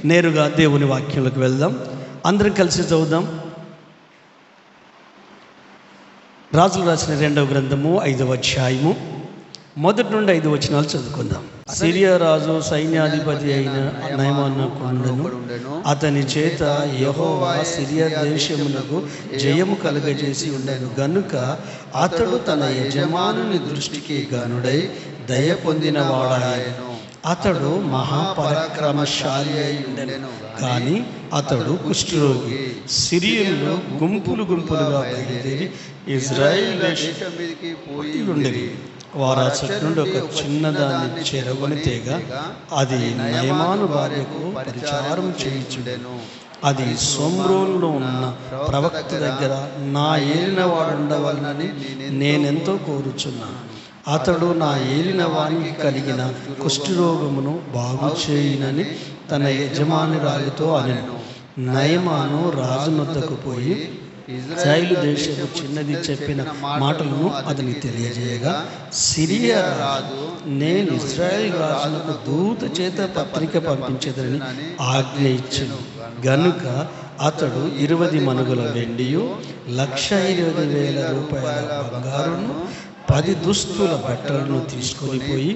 నేరుగా దేవుని వాక్యంలోకి వెళ్దాం. అందరం కలిసి చదువుదాం. రాజులు రాసిన 2వ గ్రంథము 5వ అధ్యాయము 1 నుండి 5 వచనాలు చదువుకుందాం. సిరియా రాజు సైన్యాధిపతి అయిన నయమానుకుండెను. అతని చేత యెహోవా సిరియా దేశమునకు జయము కలుగజేసి ఉండెను గనుక అతడు తన యజమానుని దృష్టికి గనుడై దయ పొందిన వాడాయను. అతడు మహాపరాక్రమశాలి అయి ఉండెను, కానీ అతడు కుష్ఠరోగి. సిరియన్లు గుంపులు గుంపులుగా బయలుదేరి ఇజ్రాయేలు దేశం మీదకి పోయి ఉండేది. వారు ఆ చెట్టు నుండి ఒక చిన్నదాన్ని చెరగొని తేగ అది నయమాను భార్యకు పరిచారం చేయించుండెను. అది సోమ్రోలులో ఉన్న ప్రవక్త దగ్గర నా ఏలిన వాడు ఉండవాలని నేనెంతో కోరుచున్నాను. అతడు నా ఏలిన వానికి కలిగిన కుష్ఠరోగమును బాగు చేయునని తన యజమానురాలితో అనెను. నయమాను రాజునొద్దకు పోయి ఇజ్రాయేలు దేశపు చిన్నది చెప్పిన మాటలను అతనికి తెలియజేయగా, సిరియా రాజు నేను ఇజ్రాయేల్ రాజులకు దూత చేత పత్రిక పంపించదని ఆజ్ఞ ఇచ్చెను గనుక అతడు 20 మణుగుల వెండియు 1,20,000 రూపాయల బంగారును 10 దుస్తుల బట్టలను తీసుకొని పోయి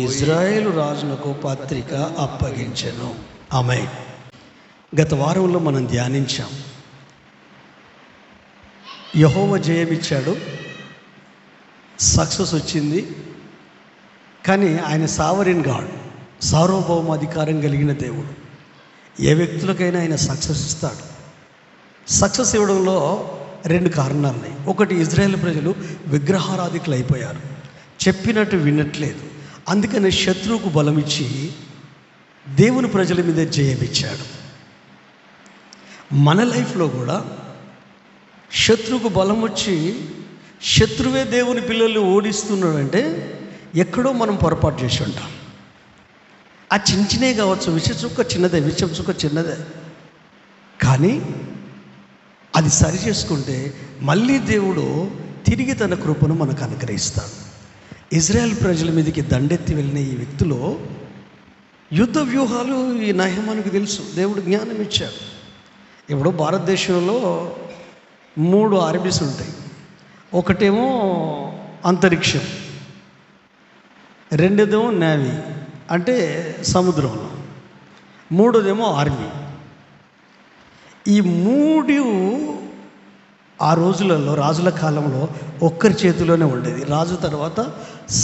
ఇజ్రాయేలు రాజునకు పత్రిక అప్పగించెను. ఆమేన్. గత వారంలో మనం ధ్యానించాం. యెహోవా జయమిచ్చాడు, సక్సెస్ వచ్చింది. కానీ ఆయన సావరిన్ గాడ్, సార్వభౌమ అధికారం కలిగిన దేవుడు. ఏ వ్యక్తులకైనా ఆయన సక్సెస్ ఇస్తాడు. సక్సెస్ ఇవ్వడంలో 2 కారణాలు ఉన్నాయి. ఒకటి, ఇజ్రాయేల్ ప్రజలు విగ్రహారాధికులు అయిపోయారు, చెప్పినట్టు వినట్లేదు. అందుకని శత్రువుకు బలమిచ్చి దేవుని ప్రజల మీద జయమిచ్చాడు. మన లైఫ్లో కూడా శత్రువుకు బలం వచ్చి శత్రువే దేవుని పిల్లల్ని ఓడిస్తున్నాడంటే ఎక్కడో మనం పొరపాటు చేసి ఉంటాం. ఆ చిన్ననే కావచ్చు, విష చుక్క చిన్నదే, విషం చుక్క చిన్నదే, కానీ అది సరి చేసుకుంటే మళ్ళీ దేవుడు తిరిగి తన కృపను మనకు అనుగ్రహిస్తాడు. ఇజ్రాయెల్ ప్రజల మీదకి దండెత్తి వెళ్ళిన ఈ వ్యక్తులు యుద్ధ వ్యూహాలు ఈ నయమానికి తెలుసు. దేవుడు జ్ఞానం ఇచ్చాడు. ఇప్పుడు భారతదేశంలో 3 ఆర్మీస్ ఉంటాయి. ఒకటేమో అంతరిక్షం, రెండోదేమో నేవీ అంటే సముద్రంలో, మూడోదేమో ఆర్మీ. ఈ 3 ఆ రోజులలో రాజుల కాలంలో ఒక్కరి చేతిలోనే ఉండేది. రాజు తర్వాత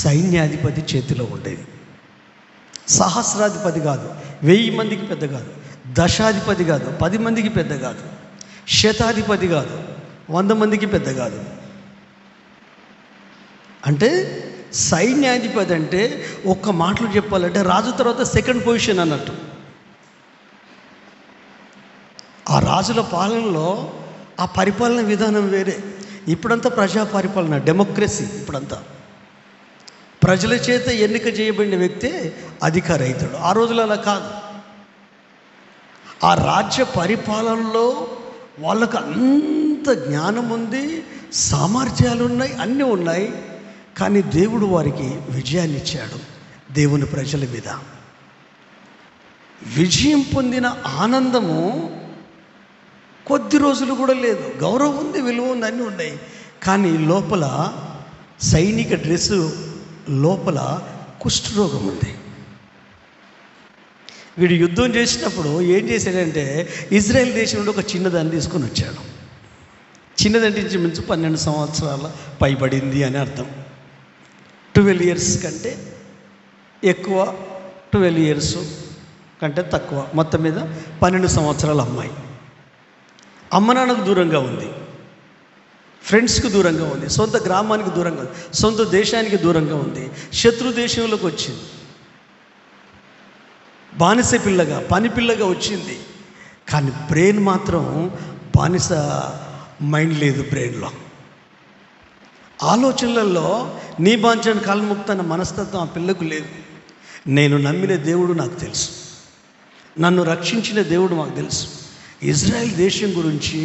సైన్యాధిపతి చేతిలో ఉండేది. సహస్రాధిపతి కాదు, 1000 మందికి పెద్ద కాదు, దశాధిపతి కాదు, 10 మందికి పెద్ద కాదు, శతాధిపతి కాదు, 100 మందికి పెద్ద కాదు. అంటే సైన్యాధిపతి అంటే ఒక్క మాటలు చెప్పాలంటే రాజు తర్వాత సెకండ్ పొజిషన్ అన్నట్టు. ఆ రాజుల పాలనలో ఆ పరిపాలన విధానం వేరే. ఇప్పుడంతా ప్రజా పరిపాలన, డెమోక్రసీ. ఇప్పుడంతా ప్రజల చేత ఎన్నిక చేయబడిన వ్యక్తే అధికారి అవుతాడు. ఆ రోజులు అలా కాదు. ఆ రాజ్య పరిపాలనలో వాళ్ళకు అంత జ్ఞానం ఉంది, సామర్థ్యాలు ఉన్నాయి, అన్నీ ఉన్నాయి. కానీ దేవుడు వారికి విజయాన్ని ఇచ్చాడు. దేవుని ప్రజల మీద విజయం పొందిన ఆనందము కొద్ది రోజులు కూడా లేదు. గౌరవం ఉంది, విలువ ఉంది, అన్నీ ఉన్నాయి. కానీ లోపల సైనిక డ్రెస్సు లోపల కుష్ఠరోగం ఉంది. వీడు యుద్ధం చేసినప్పుడు ఏం చేశాడంటే ఇజ్రాయెల్ దేశం నుండి ఒక చిన్నదాన్ని తీసుకొని వచ్చాడు. చిన్నదంటే ఇంచుమించు 12 సంవత్సరాల పైబడింది అని అర్థం. 12 ఇయర్స్ కంటే ఎక్కువ, 12 ఇయర్స్ కంటే తక్కువ, మొత్తం మీద 12 సంవత్సరాల అమ్మాయి. అమ్మ నాన్నకు దూరంగా ఉంది, ఫ్రెండ్స్కి దూరంగా ఉంది, సొంత గ్రామానికి దూరంగా ఉంది, సొంత దేశానికి దూరంగా ఉంది, శత్రు దేశంలోకి వచ్చింది. బానిస పిల్లగా, పని పిల్లగా వచ్చింది. కానీ బ్రెయిన్ మాత్రం బానిస మైండ్ లేదు. బ్రెయిన్లో ఆలోచనలలో నీ బాంఛన కాల్ముక్త మనస్తత్వం ఆ పిల్లకు లేదు. నేను నమ్మిన దేవుడు నాకు తెలుసు, నన్ను రక్షించిన దేవుడు మాకు తెలుసు. ఇజ్రాయెల్ దేశం గురించి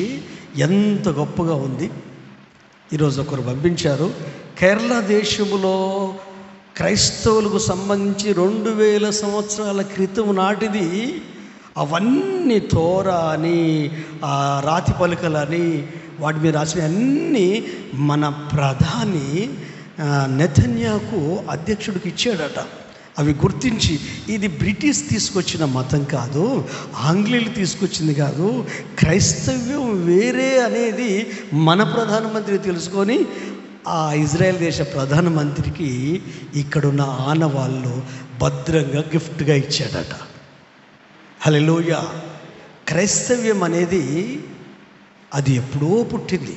ఎంత గొప్పగా ఉంది. ఈరోజు ఒకరు పంపించారు, కేరళ దేశములో క్రైస్తవులకు సంబంధించి 2000 సంవత్సరాల క్రితం నాటిది అవన్నీ తోరా అని, రాతి పలుకలని, వాటి మీద రాసిన అన్నీ మన ప్రధాని నెతన్యాకు అధ్యక్షుడికి ఇచ్చాడట. అవి గుర్తించి, ఇది బ్రిటిష్ తీసుకొచ్చిన మతం కాదు, ఆంగ్లేయులు తీసుకొచ్చింది కాదు, క్రైస్తవ్యం వేరే అనేది మన ప్రధానమంత్రి తెలుసుకొని ఆ ఇజ్రాయెల్ దేశ ప్రధానమంత్రికి ఇక్కడున్న ఆనవాళ్ళు భద్రంగా గిఫ్ట్గా ఇచ్చాడట. హల్లెలూయా. క్రైస్తవ్యం అనేది అది ఎప్పుడో పుట్టింది.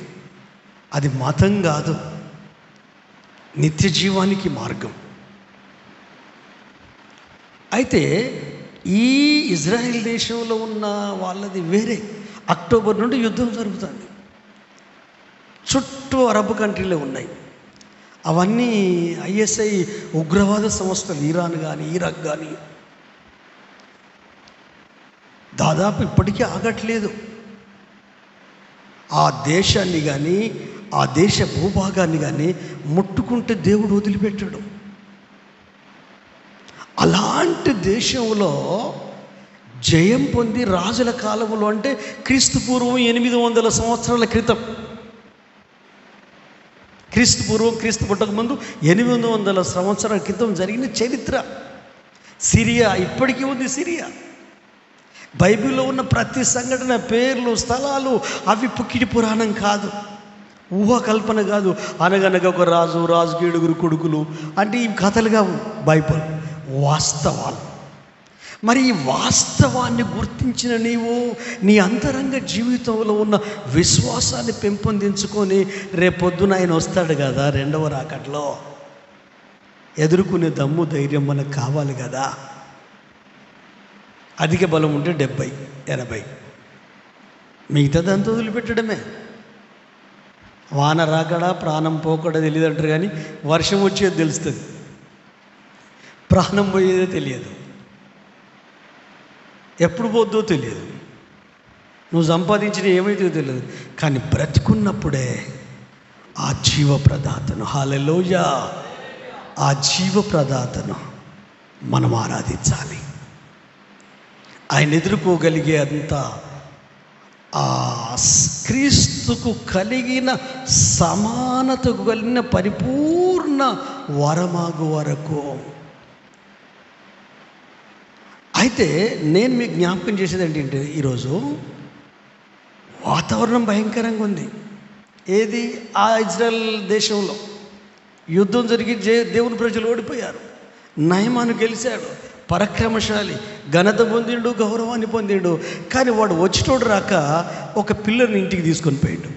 అది మతం కాదు, నిత్య జీవానికి మార్గం. అయితే ఈ ఇజ్రాయెల్ దేశంలో ఉన్న వాళ్ళది వేరే. అక్టోబర్ నుండి యుద్ధం జరుగుతుంది. చుట్టూ అరబ్ కంట్రీలే ఉన్నాయి. అవన్నీ ఐఎస్ఐ ఉగ్రవాద సంస్థలు, ఇరాన్ కానీ ఇరాక్ కానీ, దాదాపు ఇప్పటికీ ఆగట్లేదు. ఆ దేశాన్ని కానీ ఆ దేశ భూభాగాన్ని కానీ ముట్టుకుంటే దేవుడు వదిలిపెట్టాడు. అలాంటి దేశంలో జయం పొంది రాజుల కాలంలో, అంటే క్రీస్తు పూర్వం 800 సంవత్సరాల క్రితం, క్రీస్తు పూర్వం క్రీస్తు పుట్టక ముందు 800 సంవత్సరాల క్రితం జరిగిన చరిత్ర. సిరియా ఇప్పటికీ ఉంది. సిరియా బైబిల్లో ఉన్న ప్రతి సంఘటన, పేర్లు, స్థలాలు అవి పుక్కిడి పురాణం కాదు, ఊహాకల్పన కాదు. అనగనగా ఒక రాజు, రాజుకి 7 కొడుకులు అంటే ఈ కథలుగా బైబిల్ వాస్తవాలు. మరి ఈ వాస్తవాన్ని గుర్తించిన నీవు నీ అంతరంగ జీవితంలో ఉన్న విశ్వాసాన్ని పెంపొందించుకొని రేపొద్దున ఆయన వస్తాడు కదా, రెండవ రాకట్లో ఎదుర్కొనే దమ్ము, ధైర్యం మనకు కావాలి కదా. అధిక బలం ఉంటే 70, 80, మిగతాదంతా వదిలిపెట్టడమే. వాన రాకడా ప్రాణం పోకడా తెలియదు అంటారు, కానీ వర్షం వచ్చేది తెలుస్తుంది, ప్రాణం పోయేదే తెలియదు, ఎప్పుడు పోద్దో తెలియదు, నువ్వు సంపాదించిన ఏమైతే తెలియదు. కానీ బ్రతికున్నప్పుడే ఆ జీవప్రదాతను, హల్లెలూయా, ఆ జీవప్రదాతను మనం ఆరాధించాలి. ఆయన ఎదుర్కోగలిగే అంత ఆ క్రీస్తుకు కలిగిన సమానతకు కలిగిన పరిపూర్ణ వరమాగు వరకు. అయితే నేను మీకు జ్ఞాపకం చేసేది ఏంటంటే, ఈరోజు వాతావరణం భయంకరంగా ఉంది. ఏది? ఆ ఇజ్రాయెల్ దేశంలో యుద్ధం జరిగి దేవుని ప్రజలు ఓడిపోయారు. నయమాను గెలిచాడు, పరాక్రమశాలి, ఘనత పొందిండు, గౌరవాన్ని పొందిండు. కానీ వాడు వచ్చేటోడు రాక ఒక పిల్లర్ని ఇంటికి తీసుకొని పోయాడు,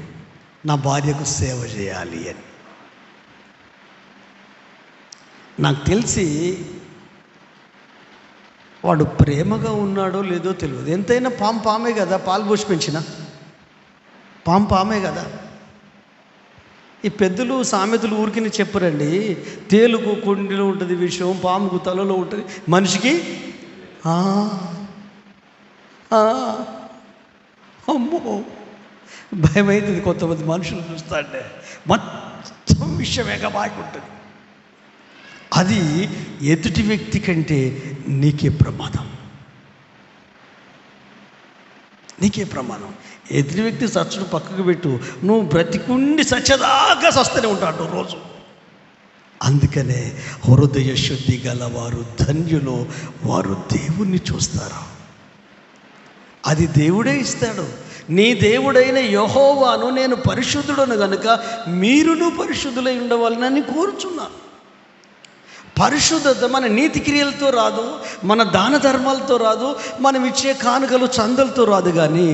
నా భార్యకు సేవ చేయాలి అని. నాకు తెలిసి వాడు ప్రేమగా ఉన్నాడో లేదో తెలియదు. ఎంతైనా పామే కదా, పాలు పోసి పెంచిన పామే కదా. ఈ పెద్దలు సామెతలు ఊరికిని చెప్పరండి. తేలుకు కొండిలో ఉంటుంది విషయం, పాముకు తలలో ఉంటుంది, మనిషికి అమ్మో భయం అవుతుంది. కొంతమంది మనుషులు చూస్తా అంటే మొత్తం విషయమేగా బాగుంటుంది. అది ఎదుటి వ్యక్తి కంటే నీకే ప్రమాదం, నీకే ప్రమాదం. ఎదుటి వ్యక్తి సచ్చును పక్కకు పెట్టు, నువ్వు బ్రతికుండి సచ్చదాకా సస్తూనే ఉంటాడు రోజు. అందుకనే హృదయ శుద్ధి గలవారు ధన్యులు, వారు దేవుణ్ణి చూస్తారు. అది దేవుడే ఇస్తాడు. నీ దేవుడైన యెహోవాను నేను పరిశుద్ధుడను గనుక మీరును పరిశుద్ధులై ఉండవాలని కోరుచున్నాను. పరిశుద్ధత మన నీతి క్రియలతో రాదు, మన దాన ధర్మాలతో రాదు, మనం ఇచ్చే కానుకలు చందలతో రాదు. కానీ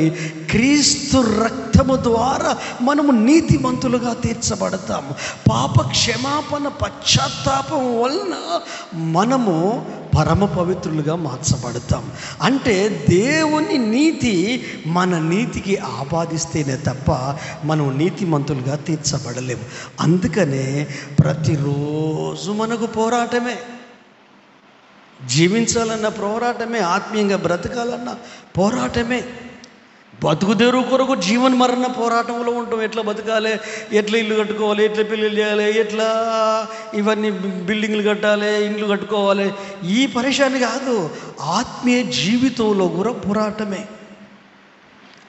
క్రీస్తు రక్తము ద్వారా మనము నీతిమంతులుగా తీర్చబడతాము. పాప క్షమాపణ పశ్చాత్తాపం వలన మనము పరమ పవిత్రులుగా మార్చబడతాం. అంటే దేవుని నీతి మన నీతికి ఆపాదిస్తేనే తప్ప మనం నీతిమంతులుగా తీర్చబడలేము. అందుకనే ప్రతిరోజు మనకు పోరాటమే, జీవించాలన్న పోరాటమే, ఆత్మీయంగా బ్రతకాలన్న పోరాటమే. బతుకుదేరు కొరకు జీవన మరణ పోరాటంలో ఉంటాం. ఎట్లా బతకాలి, ఎట్లా ఇల్లు కట్టుకోవాలి, ఎట్లా పెళ్ళిళ్ళు చేయాలి, ఎట్లా ఇవన్నీ బిల్డింగ్లు కట్టాలి, ఇండ్లు కట్టుకోవాలి, ఈ పరిశాని కాదు. ఆత్మీయ జీవితంలో కూడా పోరాటమే.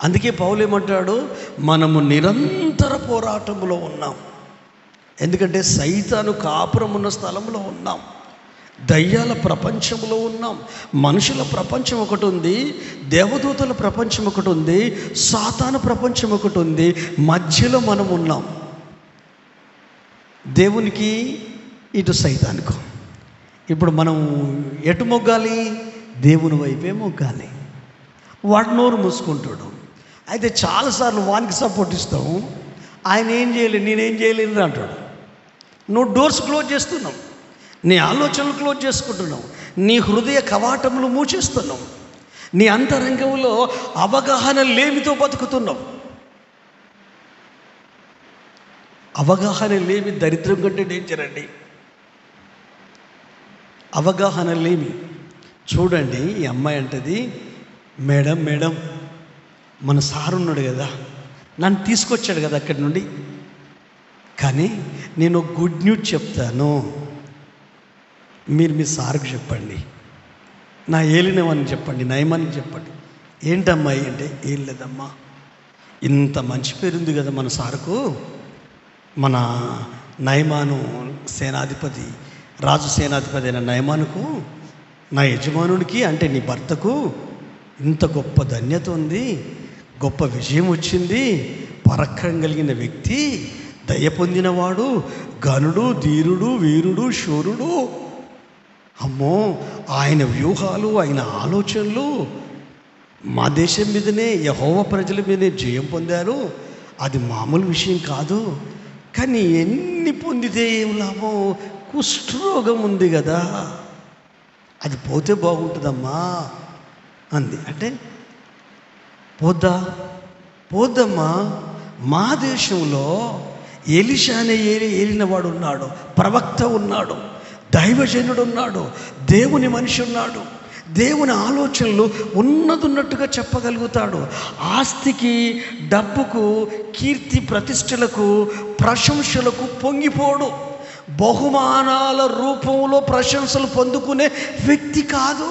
అందుకే పౌలు ఏమంటాడు, మనము నిరంతర పోరాటంలో ఉన్నాం. ఎందుకంటే సైతాను కాపురం ఉన్న స్థలంలో ఉన్నాం, దయ్యాల ప్రపంచంలో ఉన్నాం. మనుషుల ప్రపంచం ఒకటి ఉంది, దేవదూతల ప్రపంచం ఒకటి ఉంది, సాతాను ప్రపంచం ఒకటి ఉంది. మధ్యలో మనం ఉన్నాం. దేవునికి ఇటు సైతానుకు. ఇప్పుడు మనం ఎటు మొగ్గాలి? దేవుని వైపే మొగ్గాలి. వాడు నోరు మూసుకుంటాడు. అయితే చాలాసార్లు వానికి సపోర్ట్ ఇస్తాం. ఆయన ఏం చేయలేదు, నేనేం చేయలేను అంటాడు. నువ్వు డోర్స్ క్లోజ్ చేస్తున్నావు, నీ ఆలోచనలు క్లోజ్ చేసుకుంటున్నావు, నీ హృదయ కవాటములు మూచేస్తున్నావు, నీ అంతరంగంలో అవగాహన లేమితో బతుకుతున్నావు. అవగాహన లేమి దరిద్రం కంటే డేంజర్ అండి. అవగాహన లేమి. చూడండి, ఈ అమ్మాయి అంటది, మేడం మేడం మన సార్ ఉన్నాడు కదా, నన్ను తీసుకొచ్చాడు కదా అక్కడి నుండి, కానీ నేను గుడ్ న్యూస్ చెప్తాను, మీరు మీ సార్కి చెప్పండి, నా ఏలినవని చెప్పండి, నయమానికి చెప్పండి. ఏంటమ్మాయి అంటే, ఏం లేదమ్మా, ఇంత మంచి పేరుంది కదా మన సార్కు, మన నయమాను సేనాధిపతి, రాజు సేనాధిపతి అయిన నయమానుకు, నా యజమానుడికి అంటే నీ భర్తకు ఇంత గొప్ప ధన్యత ఉంది, గొప్ప విజయం వచ్చింది, పరాక్రమం కలిగిన వ్యక్తి, దయ పొందినవాడు, ఘనుడు, ధీరుడు, వీరుడు, శూరుడు. అమ్మో, ఆయన వ్యూహాలు, ఆయన ఆలోచనలు మా దేశం మీదనే, యెహోవా ప్రజల మీదనే జయం పొందారు. అది మామూలు విషయం కాదు. కానీ ఎన్ని పొందితే ఏం లాభం? కుష్ఠరోగం ఉంది కదా, అది పోతే బాగుంటుందమ్మా అంది. అంటే పోద్దమ్మా, మా దేశంలో ఎలీషా అనే ఏలినవాడు ఉన్నాడు, ప్రవక్త ఉన్నాడు, దైవజనుడు ఉన్నాడు, దేవుని మనిషి ఉన్నాడు, దేవుని ఆలోచనలు ఉన్నట్టుగా చెప్పగలుగుతాడు. ఆస్తికి, డబ్బుకు, కీర్తి ప్రతిష్టలకు, ప్రశంసలకు పొంగిపోడు. బహుమానాల రూపంలో ప్రశంసలు పొందుకునే వ్యక్తి కాదు.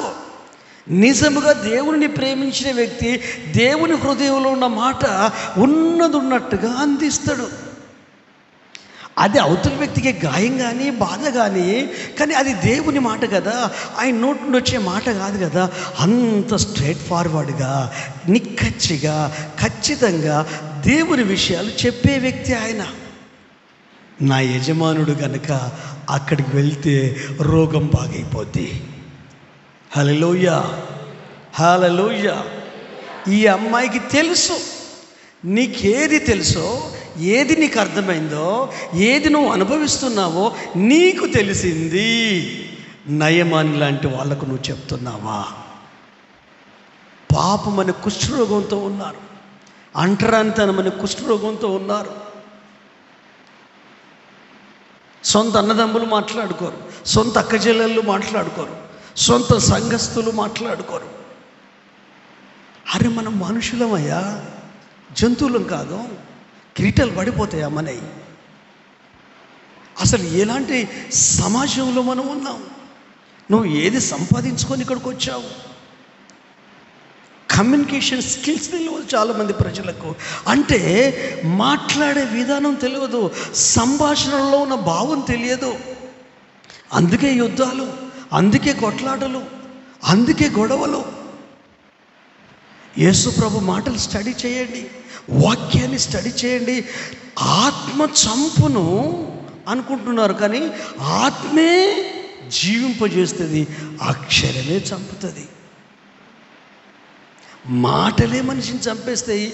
నిజముగా దేవుని ప్రేమించిన వ్యక్తి దేవుని హృదయంలో ఉన్న మాట ఉన్నట్టుగా అందిస్తాడు. అది అవతల వ్యక్తికి గాయం కానీ, బాధ కానీ అది దేవుని మాట కదా, ఆయన నోటి నుండి వచ్చే మాట కాదు కదా. అంత స్ట్రైట్ ఫార్వర్డ్గా, నిక్కచ్చిగా, ఖచ్చితంగా దేవుని విషయాలు చెప్పే వ్యక్తి ఆయన. నా యజమానుడు కనుక అక్కడికి వెళ్తే రోగం బాగైపోద్ది. హల్లెలూయా, హల్లెలూయా. ఈ అమ్మాయికి తెలుసు, నీకేది తెలుసో, ఏది నీకు అర్థమైందో, ఏది నువ్వు అనుభవిస్తున్నావో నీకు తెలిసింది. నయమాని లాంటి వాళ్ళకు నువ్వు చెప్తున్నావా? పాపమని కుష్ఠరోగంతో ఉన్నారు, అంటరానితనమని కుష్ఠరోగంతో ఉన్నారు. సొంత అన్నదమ్ములు మాట్లాడుకోరు, సొంత అక్కచెల్లెళ్ళు మాట్లాడుకోరు, సొంత సంఘస్థులు మాట్లాడుకోరు. అరే మనం మనుషులమయ్యా, జంతువులం కాదు. కిరీటాలు పడిపోతాయా మనవి? అసలు ఎలాంటి సమాజంలో మనం ఉన్నాం? నువ్వు ఏది సంపాదించుకొని ఇక్కడికి వచ్చావు? కమ్యూనికేషన్ స్కిల్స్ తెలియదు చాలామంది ప్రజలకు. అంటే మాట్లాడే విధానం తెలియదు, సంభాషణలో ఉన్న భావం తెలియదు. అందుకే యుద్ధాలు, అందుకే కొట్లాటలు, అందుకే గొడవలు. యేసు ప్రభు మాటలు స్టడీ చేయండి, వాక్యాన్ని స్టడీ చేయండి. ఆత్మ చంపును అనుకుంటున్నారు, కానీ ఆత్మే జీవింపజేస్తుంది, అక్షరమే చంపుతుంది. మాటలే మనిషిని చంపేస్తాయి,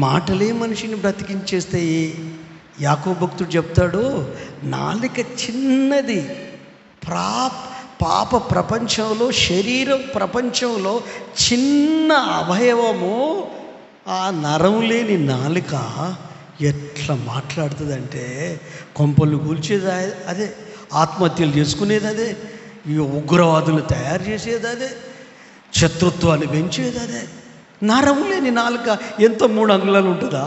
మాటలే మనిషిని బ్రతికించేస్తాయి. యాకోబు భక్తుడు చెప్తాడు, నాలుక చిన్నది, పాప ప్రపంచంలో, శరీరం ప్రపంచంలో చిన్న అవయవము. ఆ నరం లేని నాలుక ఎట్లా మాట్లాడుతుందంటే, కొంపలు కూల్చేది అదే, ఆత్మహత్యలు చేసుకునేది అదే, ఈ ఉగ్రవాదులు తయారు చేసేది అదే, శత్రుత్వాన్ని పెంచేది అదే. నరం లేని నాలుక ఎంతో 3 అంగుళాలు ఉంటుందా?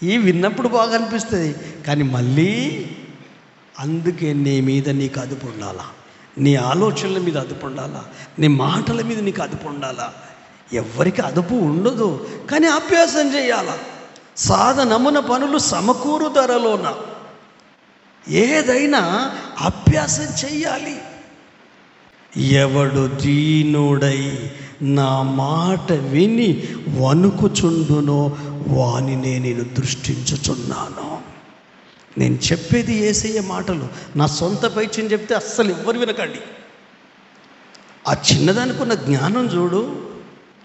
ఈ విన్నప్పుడు బాగా అనిపిస్తుంది, కానీ మళ్ళీ అందుకే నీ మీద నీకు అదుపు ఉండాలా, నీ ఆలోచనల మీద అదుపు ఉండాలా, నీ మాటల మీద నీకు అదుపు ఉండాలా. ఎవరికి అదుపు ఉండదు, కానీ అభ్యాసం చేయాలా. సాధనమున పనులు సమకూరు ధరలోన, ఏదైనా అభ్యాసం చెయ్యాలి. ఎవడు దీనుడై నా మాట విని వణుకుచుండునో వానినే నేను దృష్టించుచున్నాను. నేను చెప్పేది యేసయ్య మాటలు, నా సొంత పైచ్యం చెప్తే అస్సలు ఎవ్వరు వినకండి. ఆ చిన్నదానికున్న జ్ఞానం చూడు,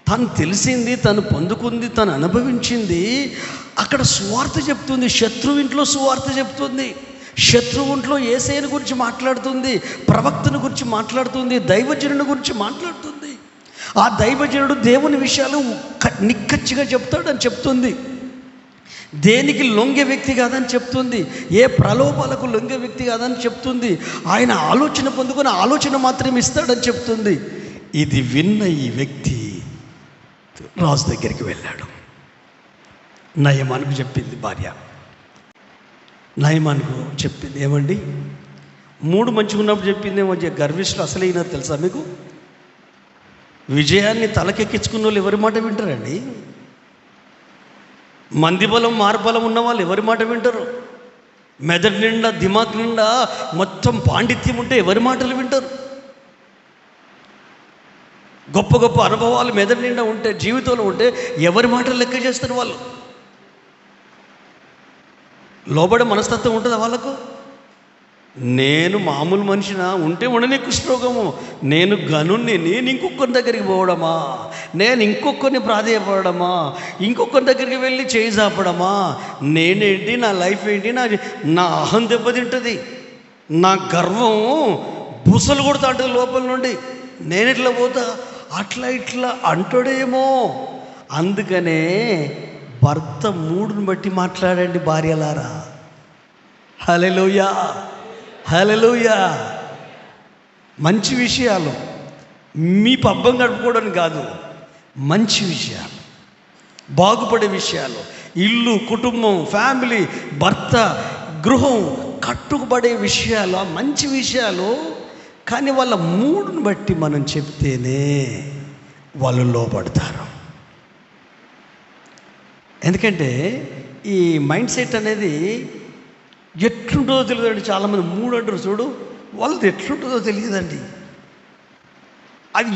తను తెలిసింది, తను పొందుకుంది, తను అనుభవించింది. అక్కడ సువార్త చెప్తుంది, శత్రువింట్లో సువార్త చెప్తుంది, శత్రువుంట్లో యేసయ్యను గురించి మాట్లాడుతుంది, ప్రవక్తను గురించి మాట్లాడుతుంది, దైవజనుని గురించి మాట్లాడుతుంది. ఆ దైవజనుడు దేవుని విషయాలు నిక్కచ్చిగా చెప్తాడని చెప్తుంది. దేనికి లొంగే వ్యక్తి కాదని చెప్తుంది, ఏ ప్రలోభాలకు లొంగే వ్యక్తి కాదని చెప్తుంది. ఆయన ఆలోచన పొందుకుని ఆలోచన మాత్రం ఇస్తాడని చెప్తుంది. ఇది విన్న ఈ వ్యక్తి రాజు దగ్గరికి వెళ్ళాడు. నయమానుకు చెప్పింది భార్య, నయమానుకు చెప్పింది, ఏమండి 3 మంచిగా ఉన్నప్పుడు చెప్పిందేమో. గర్విష్ఠులు అసలైనా తెలుసా మీకు? విజయాన్ని తలకెక్కించుకున్న వాళ్ళు ఎవరి మాట వింటారండి? మంది బలం మార్బలం ఉన్న వాళ్ళు ఎవరి మాట వింటారు? మెదడు నిండా దిమాగ్ నిండా మొత్తం పాండిత్యం ఉంటే ఎవరి మాటలు వింటారు? గొప్ప గొప్ప అనుభవాలు మెదడు నిండా ఉంటే, జీవితంలో ఉంటే ఎవరి మాటలు లెక్క చేస్తారు వాళ్ళు? లోబడే మనస్తత్వం ఉంటుందా వాళ్ళకు? నేను మామూలు మనిషినా, ఉంటే ఉండని కుష్ఠరోగము, నేను గనుణ్ణి, నేను ఇంకొకరి దగ్గరికి పోవడమా, నేను ఇంకొకరిని ప్రాధేయపడమా, ఇంకొకరి దగ్గరికి వెళ్ళి చేయి చాపడమా, నేనేంటి, నా లైఫ్ ఏంటి, నా అహం దెబ్బతింటుంది, నా గర్వం బుసలు కొడతా ఉంటుంది లోపల నుండి, నేను ఎట్లా పోతా, అట్లా ఇట్లా అంటాడేమో. అందుకనే భర్త మూడుని బట్టి మాట్లాడండి భార్యలారా. హల్లెలూయా, హల్లెలూయా. మంచి విషయాలు, మీ పబ్బం గడుపుకోవడానికి కాదు, మంచి విషయాలు, బాగుపడే విషయాలు, ఇల్లు, కుటుంబం, ఫ్యామిలీ, భర్త, గృహం కట్టుకుపడే విషయాలు, మంచి విషయాలు. కానీ వాళ్ళ మూడుని బట్టి మనం చెప్తేనే వాళ్ళు లోపడతారు. ఎందుకంటే ఈ మైండ్ సెట్ అనేది ఎట్లుంటుందో తెలియదండి. చాలామంది 3 అంటారు చూడు, వాళ్ళది ఎట్లుంటుందో తెలియదండి. అది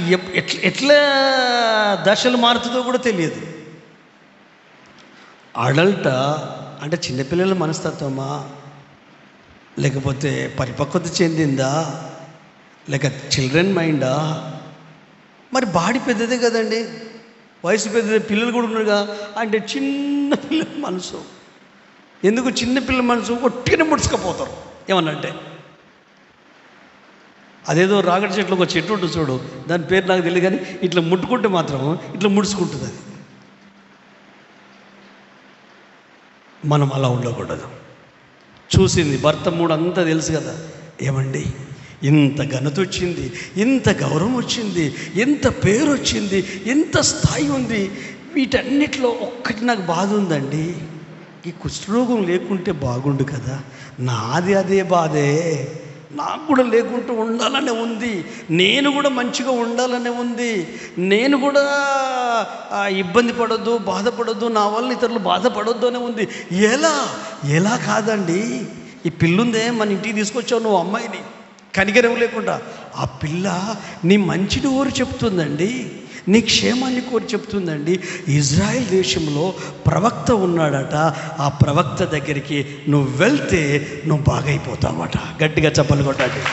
ఎట్లా దశలు మారుతుందో కూడా తెలియదు. అడల్ట్ అంటే చిన్నపిల్లల మనస్తత్వమా, లేకపోతే పరిపక్వత చెందిందా, లేక చిల్డ్రన్ మైండా? మరి బాడీ పెద్దదే కదండి, వయసు పెద్దదే, పిల్లలు కూడా ఉన్నారుగా. అంటే చిన్న పిల్లల మనసు, ఎందుకు చిన్న పిల్లల మనసు ఒట్టిగా ముడుచుకపోతారు ఏమన్నంటే. అదేదో రాగడి చెట్లు ఒక చెట్టు ఉంటుంది చూడు, దాని పేరు నాకు తెలియదు, కానీ ఇట్లా ముట్టుకుంటే మాత్రం ఇట్లా ముడుచుకుంటుంది అది. మనం అలా ఉండకూడదు. చూసింది భర్త 3 అంతా తెలుసు కదా. ఏమండి, ఇంత ఘనత వచ్చింది, ఇంత గౌరవం వచ్చింది, ఎంత పేరు వచ్చింది, ఎంత స్థాయి ఉంది, వీటన్నిటిలో ఒక్కటి నాకు బాధ ఉందండి. ఈ కుష్ఠరోగం లేకుంటే బాగుండు కదా, నాది అదే బాధే, నాకు కూడా లేకుంటూ ఉండాలనే ఉంది, నేను కూడా మంచిగా ఉండాలనే ఉంది, నేను కూడా ఇబ్బంది పడొద్దు, బాధపడొద్దు, నా వల్ల ఇతరులు బాధపడొద్దు అనే ఉంది. ఎలా కాదండి, ఈ పిల్లుందే మన ఇంటికి తీసుకొచ్చావు నువ్వు, అమ్మాయిని కనికరం లేకుండా. ఆ పిల్ల నీ మంచిని కోరి చెప్తుందండి, నీ క్షేమాన్ని కోరి చెప్తుందండి. ఇజ్రాయెల్ దేశంలో ప్రవక్త ఉన్నాడట, ఆ ప్రవక్త దగ్గరికి నువ్వు వెళ్తే నువ్వు బాగైపోతావట. గట్టిగా చప్పలు కొట్టండి.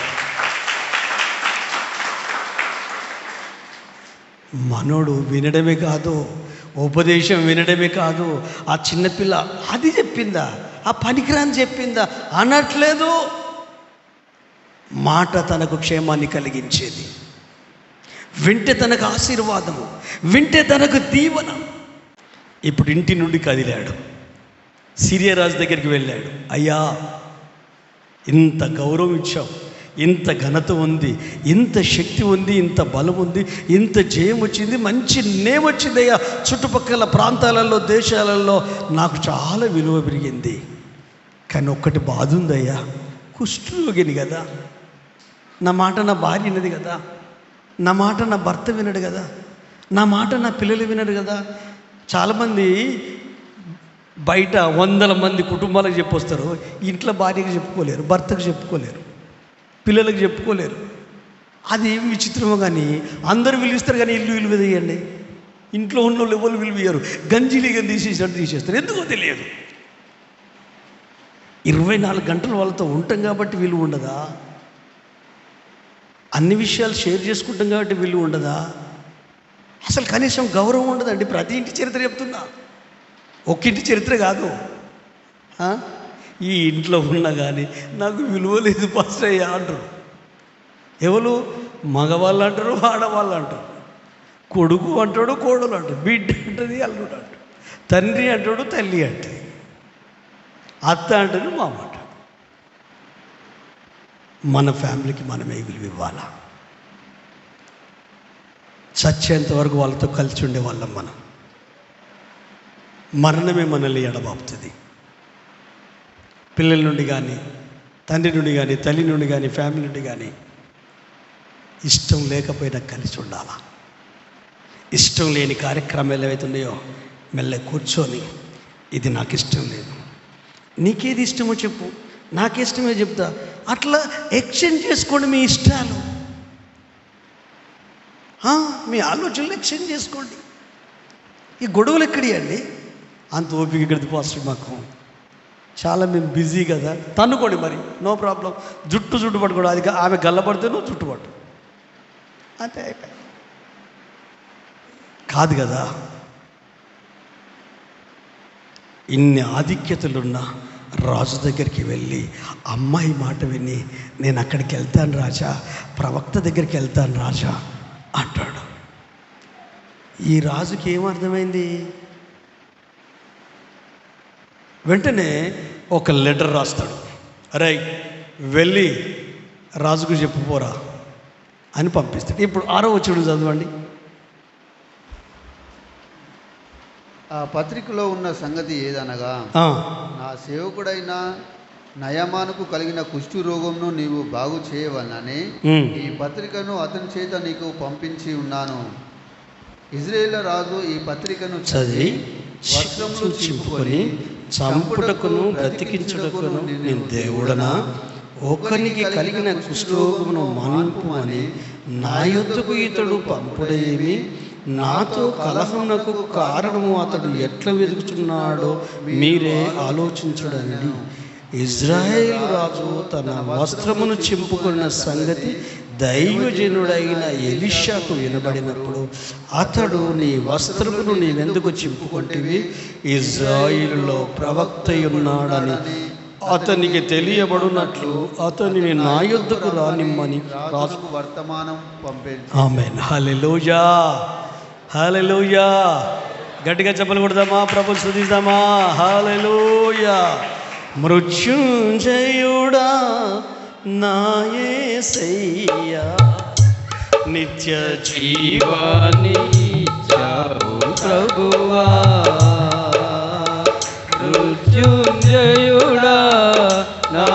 మనోడు వినడమే కాదు, ఉపదేశం వినడమే కాదు, ఆ చిన్నపిల్ల అది చెప్పిందా, ఆ పనికిరాని చెప్పిందా అనట్లేదు. మాట తనకు క్షేమాన్ని కలిగించేది, వింటే తనకు ఆశీర్వాదము, వింటే తనకు దీవెన. ఇప్పుడు ఇంటి నుండి కదిలాడు, సిరియా రాజు దగ్గరికి వెళ్ళాడు. అయ్యా, ఇంత గౌరవం ఇచ్చావు, ఇంత ఘనత ఉంది, ఇంత శక్తి ఉంది, ఇంత బలం ఉంది, ఇంత జయం వచ్చింది, మంచి నేమ్ వచ్చిందయ్యా. చుట్టుపక్కల ప్రాంతాలలో, దేశాలలో నాకు చాలా విలువ పెరిగింది. కానీ ఒక్కటి బాధ ఉందయ్యా, కుష్ఠరోగిని కదా, నా మాట నా భార్య వినదు కదా, నా మాట నా భర్త వినడు కదా, నా మాట నా పిల్లలు వినడు కదా. చాలామంది బయట 100 మంది కుటుంబాలకు చెప్పొస్తారు, ఇంట్లో భార్యకు చెప్పుకోలేరు, భర్తకు చెప్పుకోలేరు, పిల్లలకు చెప్పుకోలేరు. అది ఏమి విచిత్రమో కానీ అందరూ విలువిస్తారు, కానీ ఇల్లు విలువ తీయండి. ఇంట్లో ఉన్న వాళ్ళు ఎవరు విలువయ్యారు, గంజిలీగా తీసేసినట్టు తీసేస్తారు. ఎందుకో తెలియదు. 24 గంటలు వాళ్ళతో ఉంటాం కాబట్టి విలువ ఉండదా? అన్ని విషయాలు షేర్ చేసుకుంటాం కాబట్టి విలువ ఉండదా? అసలు కనీసం గౌరవం ఉండదండి. ప్రతి ఇంటి చరిత్ర చెప్తున్నా, ఒక్కింటి చరిత్ర కాదు. ఈ ఇంట్లో ఉన్నా కానీ నాకు విలువ లేదు పాస్టర్ అయ్యా అంటారు. ఎవరు? మగవాళ్ళు అంటారు, ఆడవాళ్ళు అంటారు, కొడుకు అంటాడు, కోడలు అంటాడు, బిడ్డ అంటది, అల్లుడు అంటాడు, తండ్రి అంటాడు, తల్లి అంటది, అత్త అంటాడు, మామ అంటాడు. మన ఫ్యామిలీకి మనమే విలువ ఇవ్వాలా? చచ్చేంత వరకు వాళ్ళతో కలిసి ఉండేవాళ్ళం మనం. మరణమే మనల్ని ఎడబాపుతుంది. పిల్లల నుండి కానీ, తండ్రి నుండి కానీ, తల్లి నుండి కానీ, ఫ్యామిలీ నుండి కానీ ఇష్టం లేకపోయినా కలిసి ఉండాలా. ఇష్టం లేని కార్యక్రమాలు ఏవైతే ఉన్నాయో మెల్ల కూర్చొని, ఇది నాకు ఇష్టం లేదు, నీకేది ఇష్టమో చెప్పు, నాకు ఇష్టమే చెప్తా, అట్లా ఎక్స్చేంజ్ చేసుకోండి మీ ఇష్టాలు, మీ ఆలోచనలు ఎక్స్చేంజ్ చేసుకోండి. ఈ గొడవలు ఎక్కడి అండి? అంత ఓపిక ఇక్కడిది పాస్టర్ మాకు. చాలా మేము బిజీ కదా. తన్నుకోండి మరి, నో ప్రాబ్లం. జుట్టు పట్టుకోవడం, అది ఆమె గల్లబడితే నువ్వు జుట్టు పట్టు, అంతే అయిపోయి కాదు కదా. ఇన్ని ఆధిక్యతలున్న రాజు దగ్గరికి వెళ్ళి అమ్మాయి మాట విని, నేను అక్కడికి వెళ్తాను రాజా, ప్రవక్త దగ్గరికి వెళ్తాను రాజా అంటాడు. ఈ రాజుకి ఏమర్థమైంది? వెంటనే ఒక లెటర్ రాస్తాడు. అరే వెళ్ళి రాజుకు చెప్పుపోరా అని పంపిస్తాడు. ఇప్పుడు 6వ వచనం చదవండి. ఆ పత్రికలో ఉన్న సంగతి ఏదనగా, నా సేవకుడైన నయమానుకు కలిగిన కుష్ఠు రోగంను నీవు బాగు చేయవలనని ఈ పత్రికను అతని చేత నీకు పంపించి ఉన్నాను. ఇజ్రాయేల్ రాజు ఈ పత్రికను చదివి వస్త్రములు చింపుకొని చంపుటకును బ్రతికించుటకును నేను దేవుడనా? ఒకరికి కలిగిన కుష్ఠరోగమును మాన్పుమని నా యొద్దకు ఇతడు పంపుడేమి? నాతో కలహమునకు కారణము అతడు ఎట్లా వెతుకుచున్నాడో మీరే ఆలోచించడండి. ఇజ్రాయేలు రాజు తన వస్త్రమును చింపుకున్న సంగతి దైవజనుడైన ఎలీషాకు వినబడినప్పుడు అతడు, నీ వస్త్రమును నీవెందుకు చింపుకుంటివి? ఇజ్రాయేలులో ప్రవక్త ఉన్నాడని అతనికి తెలియబడినట్లు అతనిని నా యొద్దకు రానిమ్మని రాజుకు వర్తమానం పంపింది. ఆమేన్. హల్లెలూయా, హల్లెలూయా. గట్టిగా చెప్పలు కొడదామా? ప్రభుని స్తుతిద్దామా? హల్లెలూయా. మృత్యుంజయుడా నా యేసయ్యా, నిత్య జీవాన్ని ఇచ్చావు ప్రభువా. మృత్యుంజయుడా నా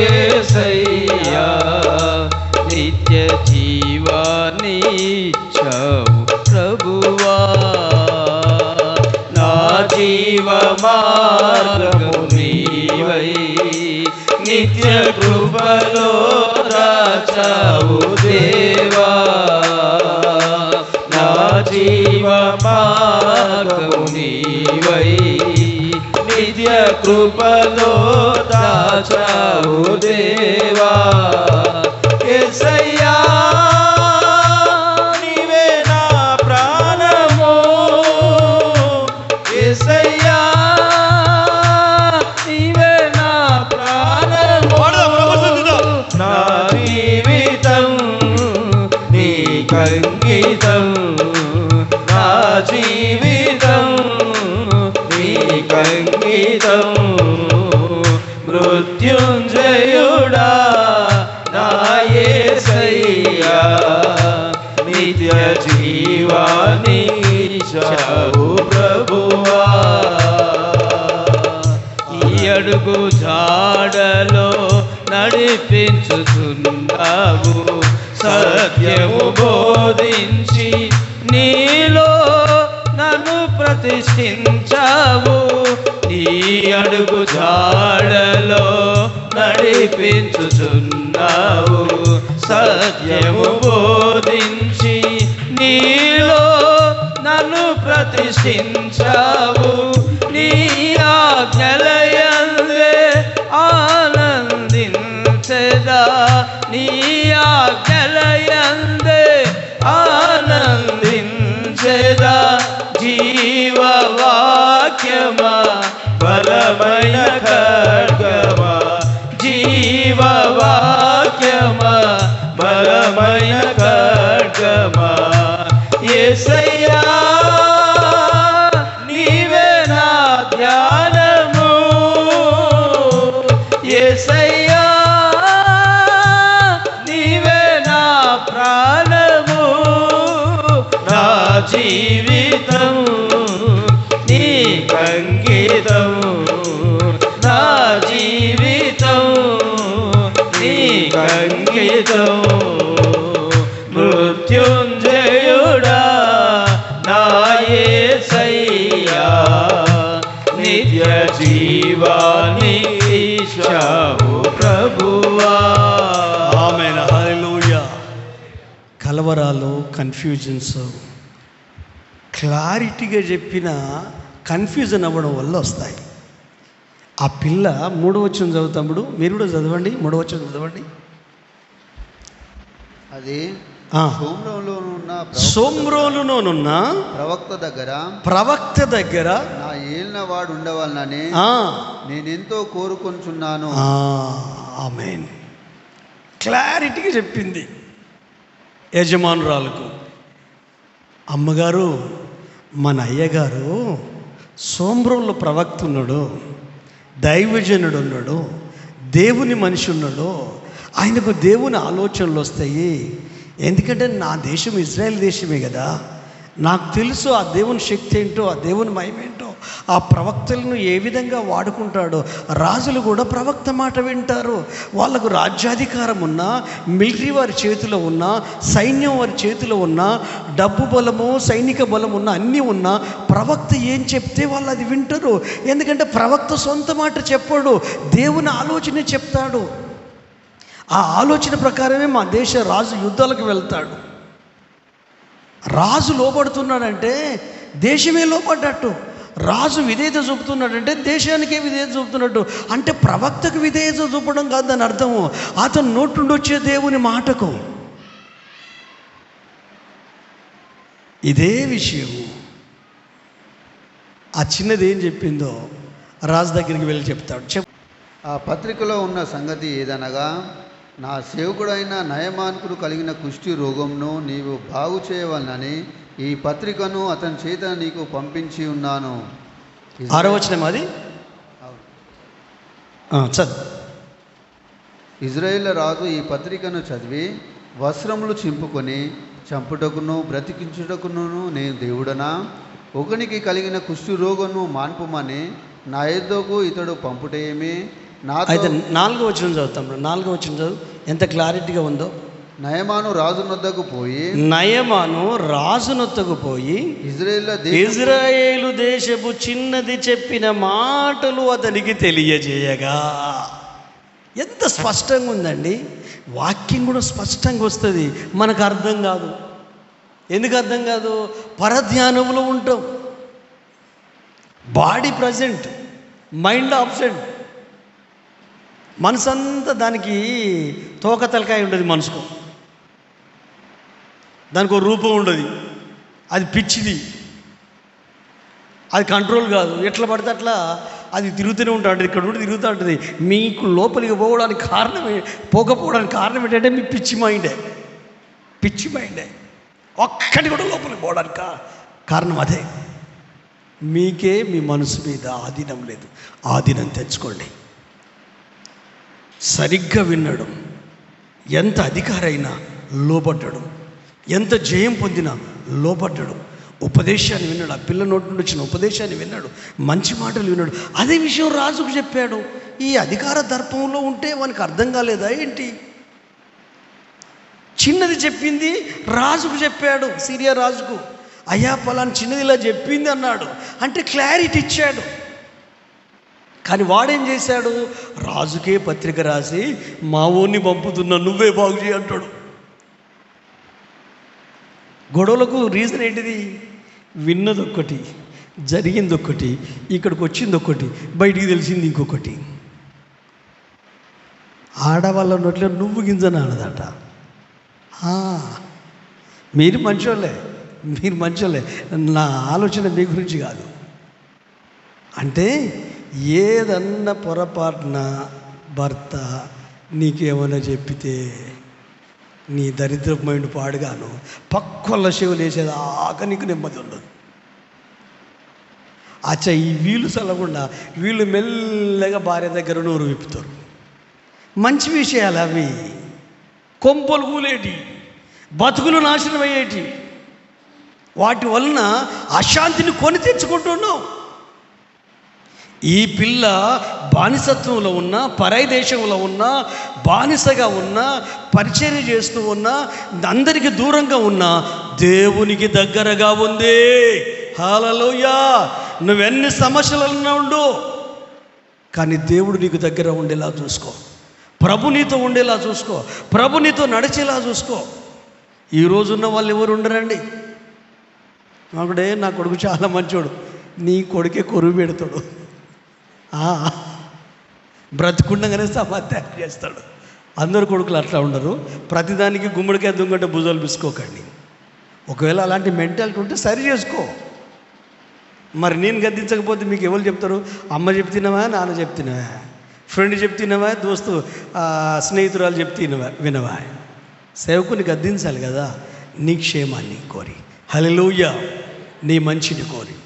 యేసయ్యా, నిత్య జీవాన్ని ఇచ్చావు ప్రభువా. నా జీవ మార్గము నీవై నిత్య కృపలో దాచావు దేవా. నా జీవ మార్గము నీవై నిత్య కృపలో దాచావు దేవా. యేసయ్యా నీవే నా ప్రాణము, యేసయ్యా నీవే నా ప్రాణము. నా జీవితం నీకంకితం, నా జీవితం నీకంకితం. మృత్యుంజయుడా నా అడుగు జాడలో నడిపించుచున్నావు. సత్యము బోధించి నీలో నన్ను ప్రతిష్ఠించావు. నీ అడుగు జాడలో నడిపించుచున్నావు. సత్యము బోధించి నీలో నన్ను ప్రతిష్ఠించావు. నీ ఆజ్ఞలయందే ఆనందించెదా. నీ ఆజ్ఞలయందే ఆనందించెదా. జీవవాక్యమా బలమైన ఖడ్గమా. జీవవాక్యమా బలమైన ఖడ్గమా. యేసయ్యా నీవే నా ధ్యానము. యేసయ్యా నీవే నా ప్రాణము. నా జీవితం నీకంకితం. నా జీవితం నీకంకితం. మృత్యుంజయుడా నా యేసయ్యా నిత్య జీవాన్ని ఇచ్చావు ప్రభువా. ఆమేన్. హల్లెలూయా. కలవరాలు, కన్ఫ్యూజన్స్ క్లారిటీగా చెప్పిన కన్ఫ్యూజన్ అవ్వడం వల్ల వస్తాయి. ఆ పిల్ల 3వ వచనం చదువుతాడు, మీరు కూడా చదవండి. 3వ వచనం చదవండి. అది సోమ్రోలులోనున్న ప్రవక్త దగ్గర నా ఏలినవాడు ఉండవాలని నేనెంతో కోరుకొంచున్నాను. ఆమేన్. క్లారిటీగా చెప్పింది యజమానురాలకు. అమ్మగారు, మన అయ్యగారు సోమ్రోలు ప్రవక్త ఉన్నాడు, దైవజనుడు ఉన్నాడు, దేవుని మనిషి ఉన్నాడు. ఆయనకు దేవుని ఆలోచనలు వస్తాయి. ఎందుకంటే నా దేశం ఇజ్రాయెల్ దేశమే కదా. నాకు తెలుసు ఆ దేవుని శక్తి ఏంటో, ఆ దేవుని మహిమేంటో, ఆ ప్రవక్తలను ఏ విధంగా వాడుకుంటాడో. రాజులు కూడా ప్రవక్త మాట వింటారు. వాళ్ళకు రాజ్యాధికారం ఉన్నా, మిలిటరీ వారి చేతిలో ఉన్నా, సైన్యం వారి చేతిలో ఉన్నా, డబ్బు బలము, సైనిక బలం ఉన్నా, అన్నీ ఉన్నా, ప్రవక్త ఏం చెప్తే వాళ్ళు అది వింటారు. ఎందుకంటే ప్రవక్త సొంత మాట చెప్పాడు, దేవుని ఆలోచన చెప్తాడు. ఆ ఆలోచన ప్రకారమే మా దేశ రాజు యుద్ధాలకు వెళ్తాడు. రాజు లోపడుతున్నాడంటే దేశమే లోపడ్డట్టు. రాజు విధేయత చూపుతున్నాడంటే దేశానికే విధేయత చూపుతున్నట్టు. అంటే ప్రవక్తకు విధేయత చూపడం కాదు దాని అర్థము, అతను నోటి నుండి వచ్చే దేవుని మాటకు. ఇదే విషయము ఆ చిన్నది ఏం చెప్పిందో రాజు దగ్గరికి వెళ్ళి చెప్తాడు. ఆ పత్రికలో ఉన్న సంగతి ఏదనగా, నా సేవకుడైన నయమానుకుడు కలిగిన కుష్టి రోగంను నీవు బాగు చేయవలనని ఈ పత్రికను అతని చేత నీకు పంపించి ఉన్నాను. 6వ వచనం అది చదువు. ఇజ్రాయేల్ రాజు ఈ పత్రికను చదివి వస్త్రములు చింపుకొని చంపుటకును బ్రతికించుటకును నేను దేవుడనా? ఒకనికి కలిగిన కుష్టి రోగను మాన్పుమని నా యొద్దకు ఇతడు పంపుటేమి? అయితే 4వ వచనం చదువుతాం. 4వ వచనం చదువు, ఎంత క్లారిటీగా ఉందో. నయమాను రాజునొద్దకు పోయి ఇజ్రాయేలు దేశపు చిన్నది చెప్పిన మాటలు అతనికి తెలియజేయగా. ఎంత స్పష్టంగా ఉందండి. వాక్యం కూడా స్పష్టంగా వస్తుంది, మనకు అర్థం కాదు. ఎందుకు అర్థం కాదు? పరధ్యానంలో ఉంటాం. Body present, mind absent. మనసు అంతా దానికి తోక తలకాయ ఉండదు. మనసుకు దానికి ఒక రూపం ఉండదు. అది పిచ్చిది, అది కంట్రోల్ కాదు. ఎట్లా పడితే అట్లా అది తిరుగుతూనే ఉంటుంది. ఇక్కడ నుండి తిరుగుతూ ఉంటుంది. మీకు లోపలికి పోవడానికి పోకపోవడానికి కారణం ఏంటంటే మీ పిచ్చి మైండే. ఒక్కటి కూడా లోపలికి పోవడానికి కారణం అదే. మీకే మీ మనసు మీద ఆధీనం లేదు. ఆధీనం తెచ్చుకోండి. సరిగ్గా వినడం. ఎంత అధికారైనా లోపడ్డడం, ఎంత జయం పొందినా లోపడ్డడం. ఉపదేశాన్ని విన్నాడు, ఆ పిల్ల నోటి నుండి వచ్చిన ఉపదేశాన్ని విన్నాడు, మంచి మాటలు విన్నాడు. అదే విషయం రాజుకు చెప్పాడు. ఈ అధికార దర్పంలో ఉంటే వానికి అర్థం కాలేదా ఏంటి? చిన్నది చెప్పింది రాజుకు చెప్పాడు, సిరియా రాజుకు. అయ్యా పలానా చిన్నది ఇలా చెప్పింది అన్నాడు. అంటే క్లారిటీ ఇచ్చాడు. కానీ వాడేం చేశాడు? రాజుకే పత్రిక రాసి మా ఊరిని పంపుతున్నా, నువ్వే బాగు చేయి అంటాడు. గొడవలకు రీజన్ ఏంటిది? విన్నది ఒక్కటి, జరిగింది ఒక్కటి, ఇక్కడికి వచ్చింది ఒక్కటి, బయటికి తెలిసింది ఇంకొకటి. ఆడవాళ్ళ నోట్లో నువ్వు గింజన అన్నదట. మీరు మంచోళ్ళే, మీరు మంచోళ్ళే, నా ఆలోచన మీ గురించి కాదు. అంటే ఏదన్నా పొరపాటున భర్త నీకేమైనా చెప్పితే నీ దరిద్రపు మైండ్ పాడుగాను పక్కల చెవులు వేసేదాకా నీకు నెమ్మది ఉండదు. అచ్చా, ఈ వీళ్ళు చల్లకుండా వీళ్ళు మెల్లగా భార్య దగ్గర నోరు విప్పుతారు. మంచి విషయాలు అవి, కొంపలు కూలేటి, బతుకులు నాశనం అయ్యేటి. వాటి వలన అశాంతిని కొని తెచ్చుకుంటున్నావు. ఈ పిల్ల బానిసత్వంలో ఉన్నా, పరాయి దేశంలో ఉన్నా, బానిసగా ఉన్నా, పరిచర్య చేస్తూ ఉన్నా, అందరికీ దూరంగా ఉన్నా దేవునికి దగ్గరగా ఉంది. హల్లెలూయా. నువ్వెన్ని సమస్యలలో ఉండు, కానీ దేవుడు నీకు దగ్గర ఉండేలా చూసుకో. ప్రభు నీతో ఉండేలా చూసుకో. ప్రభు నీతో నడిచేలా చూసుకో. ఈ రోజున్న వాళ్ళు ఎవరు ఉండరండి. నాకుడే నా కొడుకు చాలా మంచోడు, నీ కొడుకే కొరువు పెడతాడు, బ్రతుకుండగానే సమాధానం చేస్తాడు. అందరు కొడుకులు అట్లా ఉండరు. ప్రతిదానికి గుమ్మడికాయ దుంగంటే భుజాలు పిసుకోకండి. ఒకవేళ అలాంటి మెంటాలిటీ ఉంటే సరి చేసుకో. మరి నేను గద్దించకపోతే మీకు ఎవరు చెప్తారు? అమ్మ చెప్తున్నావా, నాన్న చెప్తున్నావా, ఫ్రెండ్ చెప్తున్నావా, దోస్తు స్నేహితురాలు చెప్తున్నావా, వినవా? సేవకుని గద్దించాలి కదా, నీ క్షేమాన్ని కోరి, హల్లెలూయా, నీ మంచిని కోరి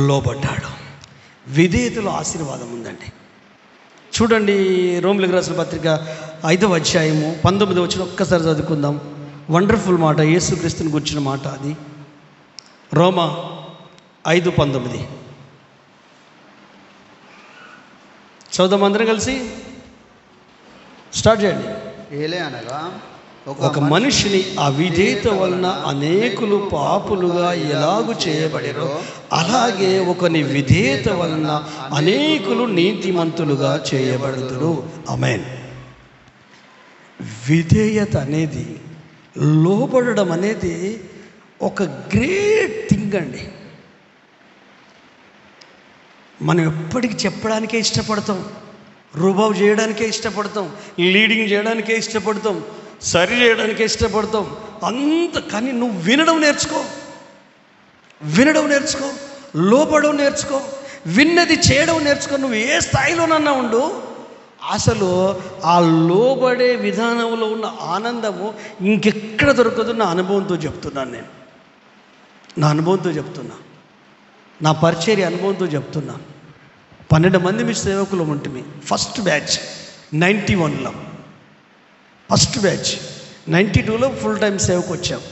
లోబడ్డాడు. విధేయతలో ఆశీర్వాదం ఉందండి. చూడండి, రోమిలికి రాసిన పత్రిక 5వ అధ్యాయము 19వ వచనం ఒక్కసారి చదువుకుందాం. వండర్ఫుల్ మాట, యేసుక్రీస్తుని గురించిన మాట అది. రోమా 5:19 చదువుదాం అందరం కలిసి. స్టార్ట్ చేయండి. ఏలే అనగా ఒక మనిషిని అవిధేయత వలన అనేకులు పాపులుగా ఎలాగు చేయబడిరో, అలాగే ఒకని విధేయత వలన అనేకులు నీతిమంతులుగా చేయబడుదురు. ఆమేన్. విధేయత అనేది, లోబడడం అనేది ఒక గ్రేట్ థింగ్ అండి. మనం ఎప్పటికీ చెప్పడానికే ఇష్టపడతాం, రుబాబు చేయడానికే ఇష్టపడతాం, లీడింగ్ చేయడానికే ఇష్టపడతాం, సరి చేయడానికే ఇష్టపడతాం అంత. కానీ నువ్వు వినడం నేర్చుకో, వినడం నేర్చుకో, లోబడడం నేర్చుకో, విన్నది చేయడం నేర్చుకో. నువ్వు ఏ స్థాయిలోనన్నా ఉండు, అసలు ఆ లోబడే విధానంలో ఉన్న ఆనందము ఇంకెక్కడ దొరకదు. నా అనుభవంతో చెప్తున్నాను, నేను నా అనుభవంతో చెప్తున్నా, నా పరిచర్య అనుభవంతో చెప్తున్నా. 12 మంది మీ సేవకులు ఉంటుంది. ఫస్ట్ బ్యాచ్ 91లో, ఫస్ట్ బ్యాచ్ 92లో ఫుల్ టైం సేవకు వచ్చాం.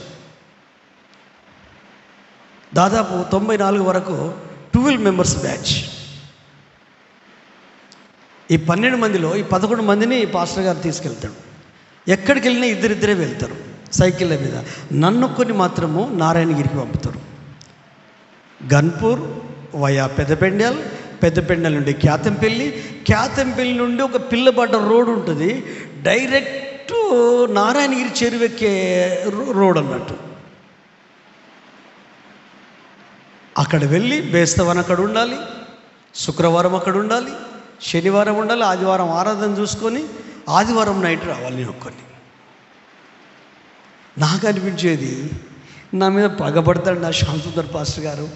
దాదాపు 94 వరకు 12 మెంబర్స్ బ్యాచ్. ఈ 12 మందిలో ఈ 11 మందిని పాస్టర్ గారు తీసుకెళ్తాడు. ఎక్కడికి వెళ్ళినా ఇద్దరిద్దరే వెళ్తారు సైకిళ్ళ మీద. నన్నొక్కని మాత్రము నారాయణగిరికి పంపుతారు. గన్పూర్ వయా పెద్దపెండ్యాల్, పెద్దపెండ్యాల నుండి క్యాతంపల్లి, క్యాతంపల్లి నుండి ఒక పిల్లబడ్డ రోడ్ ఉంటుంది, డైరెక్ట్ నారాయణగిరి చెరువెక్కే రోడ్ అన్నట్టు. అక్కడ వెళ్ళి బేస్తవాన్ అక్కడ ఉండాలి, శుక్రవారం అక్కడ ఉండాలి, శనివారం ఉండాలి, ఆదివారం ఆరాధన చూసుకొని ఆదివారం నైట్ రావాలి. నేను ఒక్కడిని. నాకు అనిపించేది, నా మీద పగబడతాడు నా శాంతుధర్ పాస్టర్ గారు,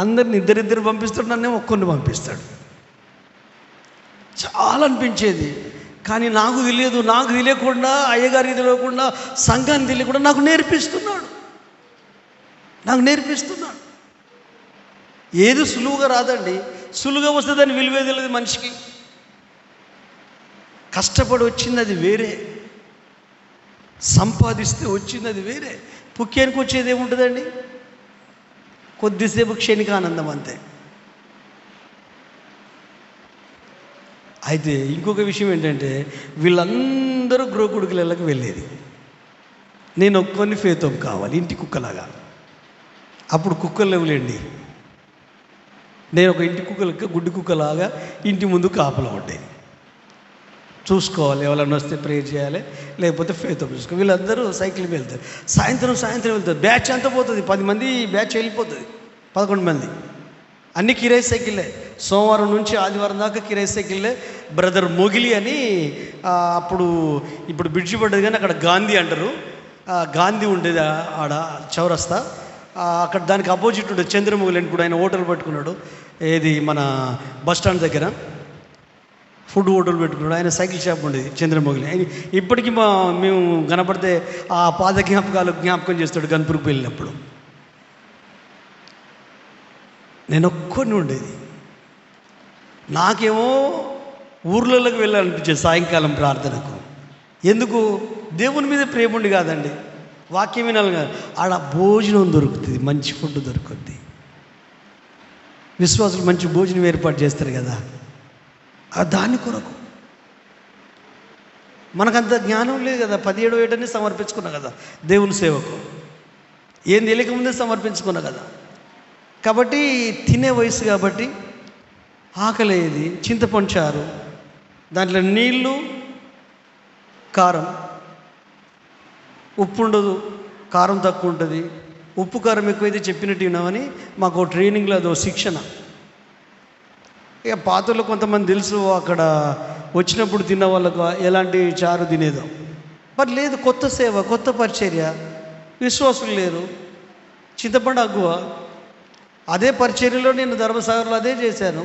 అందరిని ఇద్దరిద్దరు పంపిస్తాడు, నన్నే ఒక్కరిని పంపిస్తాడు. చాలా అనిపించేది. కానీ నాకు తెలియదు, నాకు తెలియకుండా, అయ్యగారికి తెలియకుండా, సంఘానికి తెలియకుండా నాకు నేర్పిస్తున్నాడు. ఏది సులువుగా రాదండి. సులువుగా వస్తే దాన్ని విలువే తెలియదు మనిషికి. కష్టపడి వచ్చింది అది వేరే, సంపాదిస్తే వచ్చింది అది వేరే, పుక్యానికి వచ్చేది ఏముంటుందండి? కొద్దిసేపు క్షణిక ఆనందం అంతే. అయితే ఇంకొక విషయం ఏంటంటే, వీళ్ళందరూ గృహకుడికి వెళ్ళేది. నేను ఒక్కొని ఫేతం కావాలి ఇంటి కుక్కలాగా. అప్పుడు కుక్కలు లేవులేండి. నేను ఒక ఇంటి కుక్కలకి గుడ్డి కుక్కలాగా ఇంటి ముందు కాపలా ఉండేది. చూసుకోవాలి, ఎవరైనా వస్తే ప్రేయర్ చేయాలి, లేకపోతే ఫేతం చూసుకోవాలి. వీళ్ళందరూ సైకిల్ వెళ్తారు, సాయంత్రం వెళ్తారు. బ్యాచ్ అంతా పోతుంది, 10 మంది బ్యాచ్ వెళ్ళిపోతుంది, 11 మంది. అన్ని కిరాయి సైకిళ్ళే. సోమవారం నుంచి ఆదివారం దాకా కిరాయి సైకిళ్ళే. బ్రదర్ మొగిలి అని ఇప్పుడు బ్రిడ్జి పడ్డది కానీ అక్కడ గాంధీ అంటారు. గాంధీ ఉండేది ఆడ చౌరస్తా. అక్కడ దానికి అపోజిట్ ఉండేది చంద్రమొగిలి అని కూడా ఆయన హోటల్ పెట్టుకున్నాడు. ఏది మన బస్ స్టాండ్ దగ్గర ఫుడ్ హోటల్ పెట్టుకున్నాడు. ఆయన సైకిల్ షాప్ ఉండేది చంద్రమొగిలి. ఆయన ఇప్పటికీ మేము కనపడితే ఆ పాద జ్ఞాపకం చేస్తాడు గన్పూర్కి వెళ్ళినప్పుడు. నేను ఒక్కడిని ఉండేది. నాకేమో ఊర్లలోకి వెళ్ళాలనిపించేది సాయంకాలం ప్రార్థనకు. ఎందుకు? దేవుని మీద ప్రేమ ఉండి కాదండి, వాక్యం వినాలి కాదు. ఆడ భోజనం దొరుకుతుంది, మంచి ఫుడ్ దొరుకుతుంది. విశ్వాసులు మంచి భోజనం ఏర్పాటు చేస్తారు కదా, దాని కొరకు. మనకంత జ్ఞానం లేదు కదా. 17వ ఏటనే సమర్పించుకున్నా కదా దేవుని సేవకు. ఏం తెలియకముందే సమర్పించుకున్నా కదా. కాబట్టి తినే వయసు కాబట్టి ఆకలేది. చింతపండు చారు, దాంట్లో నీళ్ళు, కారం, ఉప్పు ఉండదు, కారం తక్కువ ఉంటుంది. ఉప్పు కారం ఎక్కువైతే చెప్పినట్టు విన్నామని మాకు ట్రైనింగ్లో అదో శిక్షణ. ఇక పాతలో కొంతమంది తెలుసు, అక్కడ వచ్చినప్పుడు తిన్న వాళ్ళకు ఎలాంటి చారు తినేదో. మరి లేదు, కొత్త సేవ, కొత్త పరిచర్య, విశ్వాసులు లేరు, చింతపండు అగ్గువ. అదే పరిచర్యలో నేను ధర్మసాగర్లో అదే చేశాను.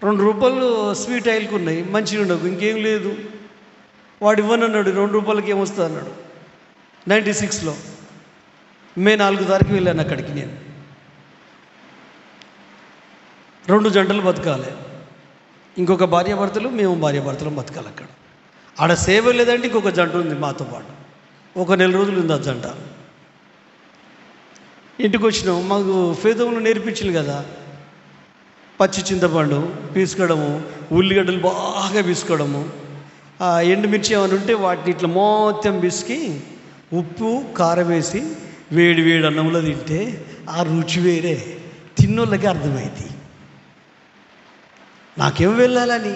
2 రూపాయలు స్వీట్ ఆయిల్కి ఉన్నాయి, మంచిగా ఉండవు, ఇంకేం లేదు. వాడు ఇవ్వనన్నాడు, 2 రూపాయలకి ఏమొస్తుంది అన్నాడు. 96లో మే 4 తారీఖు వెళ్ళాను అక్కడికి. నేను 2 జంటలు బతకాలి, ఇంకొక భార్యాభర్తలు, మేము భార్యాభర్తలు బతకాలి అక్కడ. ఆడ సేవ లేదంటే ఇంకొక జంట ఉంది మాతో పాటు, ఒక 1 నెల రోజులు ఉంది ఆ జంట. ఇంటికి వచ్చినాం, మాకు ఫేదంలో నేర్పించింది కదా, పచ్చి చింతపండు పీసుకోవడము, ఉల్లిగడ్డలు బాగా పీసుకోవడము, ఎండుమిర్చి ఏమైనా ఉంటే వాటిని ఇట్లా మొత్తం పిసికి ఉప్పు కారం వేసి వేడి వేడి అన్నంలో తింటే ఆ రుచి వేరే. తిన్నోళ్ళకి అర్థమైంది. నాకేం వెళ్ళాలని,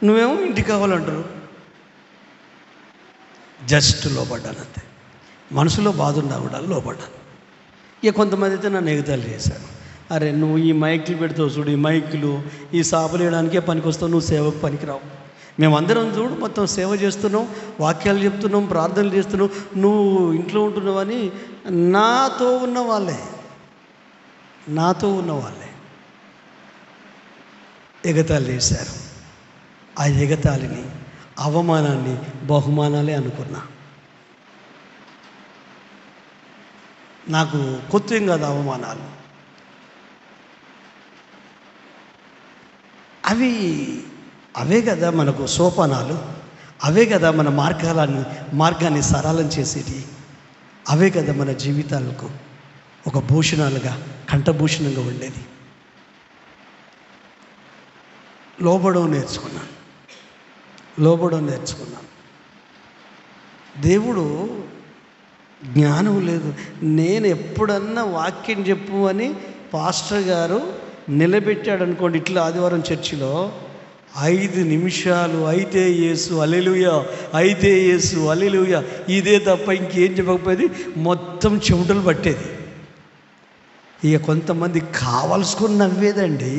నువ్వేమో ఇంటికి కావాలంటారు. జస్ట్ లోపడ్డాను అంతే. మనసులో బాధ ఉన్నా కూడా లోపడ్డాను. ఇక కొంతమంది అయితే నన్ను ఎగతాళి చేశారు. అరే నువ్వు ఈ మైకులు పెడతావు చూడు, ఈ మైకులు ఈ సాపలు వేయడానికే పనికొస్తావు, నువ్వు సేవకు పనికిరావు. మేమందరం చూడు మొత్తం సేవ చేస్తున్నాం, వాక్యాలు చెప్తున్నాం, ప్రార్థనలు చేస్తున్నాం, నువ్వు ఇంట్లో ఉంటున్నావని నాతో ఉన్న వాళ్ళే ఎగతాళి చేశారు. ఆ ఎగతాళిని, అవమానాన్ని బహుమానాలే అనుకున్నా. నాకు కొత్త ఏం కాదు అవమానాలు. అవే కదా మనకు సోపానాలు, అవే కదా మన మార్గాన్ని సరళం చేసేటి, అవే కదా మన జీవితాలకు ఒక భూషణాలుగా, కంఠభూషణంగా ఉండేది. లోబడం నేర్చుకున్నాను. దేవుడు జ్ఞానం లేదు. నేను ఎప్పుడన్నా వాక్యం చెప్పు అని పాస్టర్ గారు నిలబెట్టాడు అనుకోండి, ఇట్లా ఆదివారం చర్చిలో 5 నిమిషాలు అయితే యేసు హల్లెలూయా, అయితే యేసు హల్లెలూయా, ఇదే తప్ప ఇంకేం చెప్పకపోయేది. మొత్తం చెమటలు పట్టేది. ఇక కొంతమంది కావాల్సుకొని నవ్వేదండి.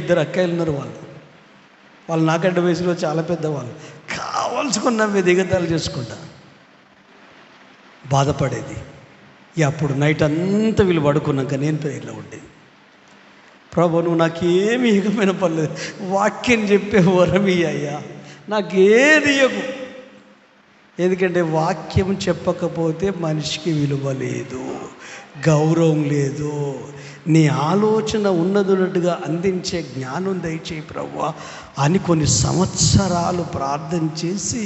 ఇద్దరు అక్కయ్యలు ఉన్నారు, వాళ్ళు నాకంటే వయసులో చాలా పెద్దవాళ్ళు. కావాల్సుకొని నవ్వేది, ఎగతాళి చేసుకుంటా బాధపడేది. అప్పుడు నైట్ అంతా వీళ్ళు పడుకున్నాక నేను ప్రేయర్లో ఉండేది. ప్రభు నువ్వు నాకేమి ఇకమైన పర్లేదు, వాక్యం చెప్పే వరమయ్యా, నాకేది ఇయ్యకు. ఎందుకంటే వాక్యం చెప్పకపోతే మనిషికి విలువ లేదు, గౌరవం లేదు. నీ ఆలోచన ఉన్నదున్నట్టుగా అందించే జ్ఞానం దయచేయి ప్రభువా అని కొన్ని సంవత్సరాలు ప్రార్థన చేసి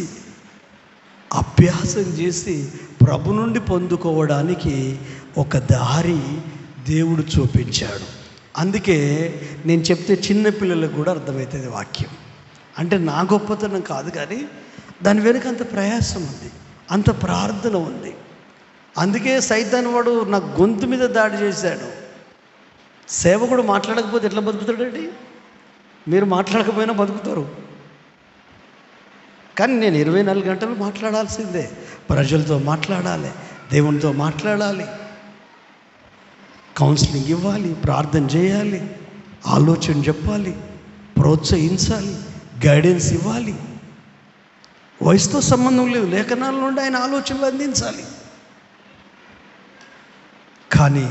అభ్యాసం చేసి ప్రభు నుండి పొందుకోవడానికి ఒక దారి దేవుడు చూపించాడు. అందుకే నేను చెప్తే చిన్నపిల్లలకు కూడా అర్థమవుతుంది వాక్యం. అంటే నా గొప్పతనం కాదు, కానీ దాని వెనుక అంత ప్రయాసం ఉంది, అంత ప్రార్థన ఉంది. అందుకే సైతాన్ వాడు నా గొంతు మీద దాడి చేశాడు. సేవకుడు మాట్లాడకపోతే ఎట్లా బతుకుతాడండి? మీరు మాట్లాడకపోయినా బతుకుతారు, కానీ నేను 24 గంటలు మాట్లాడాల్సిందే. ప్రజలతో మాట్లాడాలి, దేవునితో మాట్లాడాలి, కౌన్సిలింగ్ ఇవ్వాలి, ప్రార్థన చేయాలి, ఆలోచన చెప్పాలి, ప్రోత్సహించాలి, గైడెన్స్ ఇవ్వాలి. వయసుతో సంబంధం లేదు, లేఖనాల నుండి ఆయన ఆలోచనలు అందించాలి. కానీ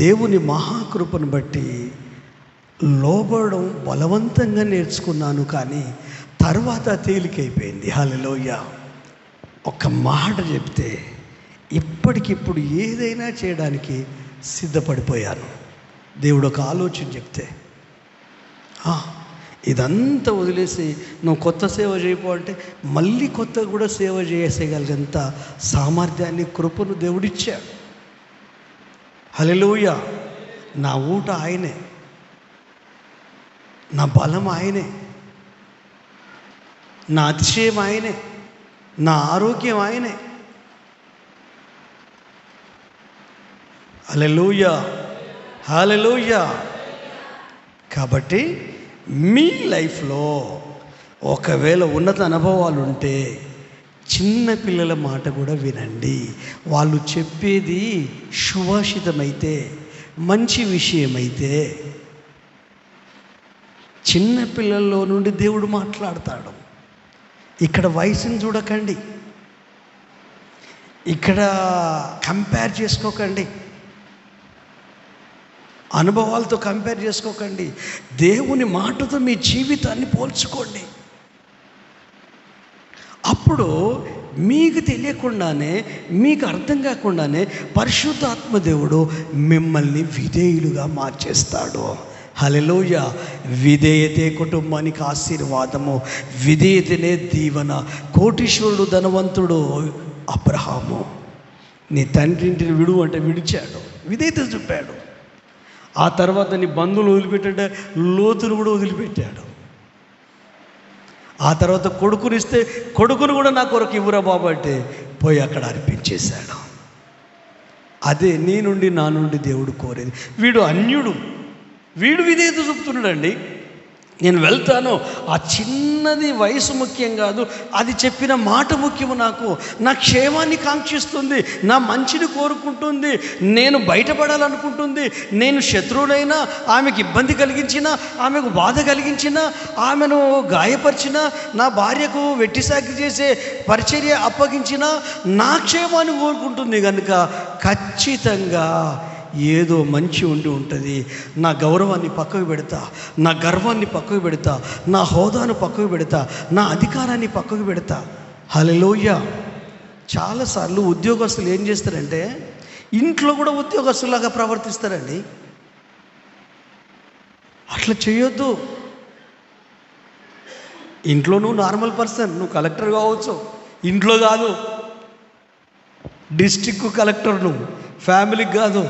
దేవుని మహాకృపను బట్టి లోబడడం బలవంతంగా నేర్చుకున్నాను, కానీ తర్వాత తేలికైపోయింది. హల్లెలూయా. ఒక మాట చెప్తే ఇప్పటికిప్పుడు ఏదైనా చేయడానికి సిద్ధపడిపోయాను. దేవుడు ఒక ఆలోచన చెప్తే ఇదంతా వదిలేసి నువ్వు కొత్త సేవ చేయపో అంటే మళ్ళీ కొత్త కూడా సేవ చేసేయగలిగేంత సామర్థ్యాన్ని, కృపను దేవుడిచ్చాడు. హల్లెలూయా. నా ఊట ఆయనే, నా బలం ఆయనే, నా అతిశయం ఆయనే, నా ఆరోగ్యం ఆయనే. హల్లెలూయా, హల్లెలూయా. కాబట్టి మీ లైఫ్లో ఒకవేళ ఉన్నత అనుభవాలు ఉంటే చిన్న పిల్లల మాట కూడా వినండి. వాళ్ళు చెప్పేది సుభాషితమైతే, మంచి విషయమైతే చిన్న పిల్లల్లో నుండి దేవుడు మాట్లాడతాడు. ఇక్కడ వయసుని చూడకండి, ఇక్కడ కంపేర్ చేసుకోకండి, అనుభవాలతో కంపేర్ చేసుకోకండి. దేవుని మాటతో మీ జీవితాన్ని పోల్చుకోండి. అప్పుడు మీకు తెలియకుండానే, మీకు అర్థం కాకుండానే పరిశుద్ధాత్మ దేవుడు మిమ్మల్ని విధేయులుగా మార్చేస్తాడు. హల్లెలూయా. విధేయతే కుటుంబానికి ఆశీర్వాదము, విధేయతనే దీవెన. కోటీశ్వరుడు, ధనవంతుడు అబ్రహాము. నీ తండ్రి ఇంటిని విడు అంటే విడిచాడు, విధేయత చూపాడు. ఆ తర్వాత నీ బంధువులు వదిలిపెట్టాడు, లోతును కూడా వదిలిపెట్టాడు. ఆ తర్వాత కొడుకునిస్తే కొడుకును కూడా నా కొరకు ఇవ్వరా బాబు అంటే పోయి అక్కడ అర్పించేశాడు. అదే నీ నుండి, నా నుండి దేవుడు కోరేది. వీడు అన్యుడు, వీడు విధేయత చూపుతున్నాడండి. నేను వెళ్తాను, ఆ చిన్నది వయసు ముఖ్యం కాదు, అది చెప్పిన మాట ముఖ్యము. నాకు నా క్షేమాన్ని కాంక్షిస్తుంది, నా మంచిని కోరుకుంటుంది, నేను బయటపడాలనుకుంటుంది. నేను శత్రువునైనా, ఆమెకు ఇబ్బంది కలిగించినా, ఆమెకు బాధ కలిగించినా, ఆమెను గాయపరిచినా, నా భార్యకు వెట్టిసాకి చేసే పరిచర్య అప్పగించినా నా క్షేమాన్ని కోరుకుంటుంది. కనుక ఖచ్చితంగా ఏదో మంచి ఉండి ఉంటుంది. నా గౌరవాన్ని పక్కకు పెడతా, నా గర్వాన్ని పక్కకు పెడతా, నా హోదాను పక్కకు పెడతా, నా అధికారాన్ని పక్కకు పెడతా. హల్లెలూయా. చాలాసార్లు ఉద్యోగస్తులు ఏం చేస్తారంటే ఇంట్లో కూడా ఉద్యోగస్తులాగా ప్రవర్తిస్తారండి. అట్లా చేయొద్దు. ఇంట్లో నువ్వు నార్మల్ పర్సన్, నువ్వు కలెక్టర్ కావచ్చు, ఇంట్లో కాదు, డిస్ట్రిక్ట్ కలెక్టర్ నువ్వు, ఫ్యామిలీకి కాదు,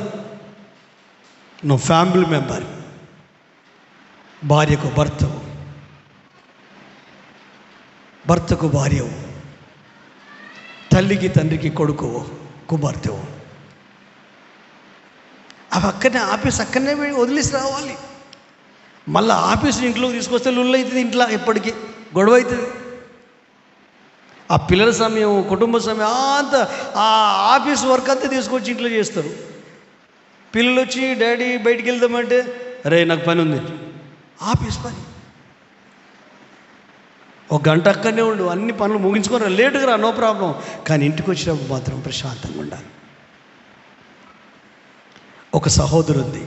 నువ్వు ఫ్యామిలీ మెంబర్. భార్యకు భర్తవు, భర్తకు భార్యవు, తల్లికి తండ్రికి కొడుకువు, కుమార్తెవు. అవి అక్కడనే ఆఫీస్ అక్కడనే వదిలేసి రావాలి. మళ్ళీ ఆఫీస్ ఇంట్లోకి తీసుకొస్తే లుల్లు అవుతుంది, ఇంట్లో ఎప్పటికీ గొడవ అవుతుంది. ఆ పిల్లల సమయం, కుటుంబ సమయం అంతా ఆ ఆఫీస్ వర్క్ అంతా తీసుకొచ్చి ఇంట్లో చేస్తారు. పిల్లలు వచ్చి డాడీ బయటికి వెళ్దామంటే అరే నాకు పని ఉంది, ఆఫీస్ పని. ఒక గంట అక్కడనే ఉండు, అన్ని పనులు ముగించుకొని లేటుగా రా, నో ప్రాబ్లం. కానీ ఇంటికి వచ్చినప్పుడు మాత్రం ప్రశాంతంగా ఉండాలి. ఒక సహోదరు ఉంది,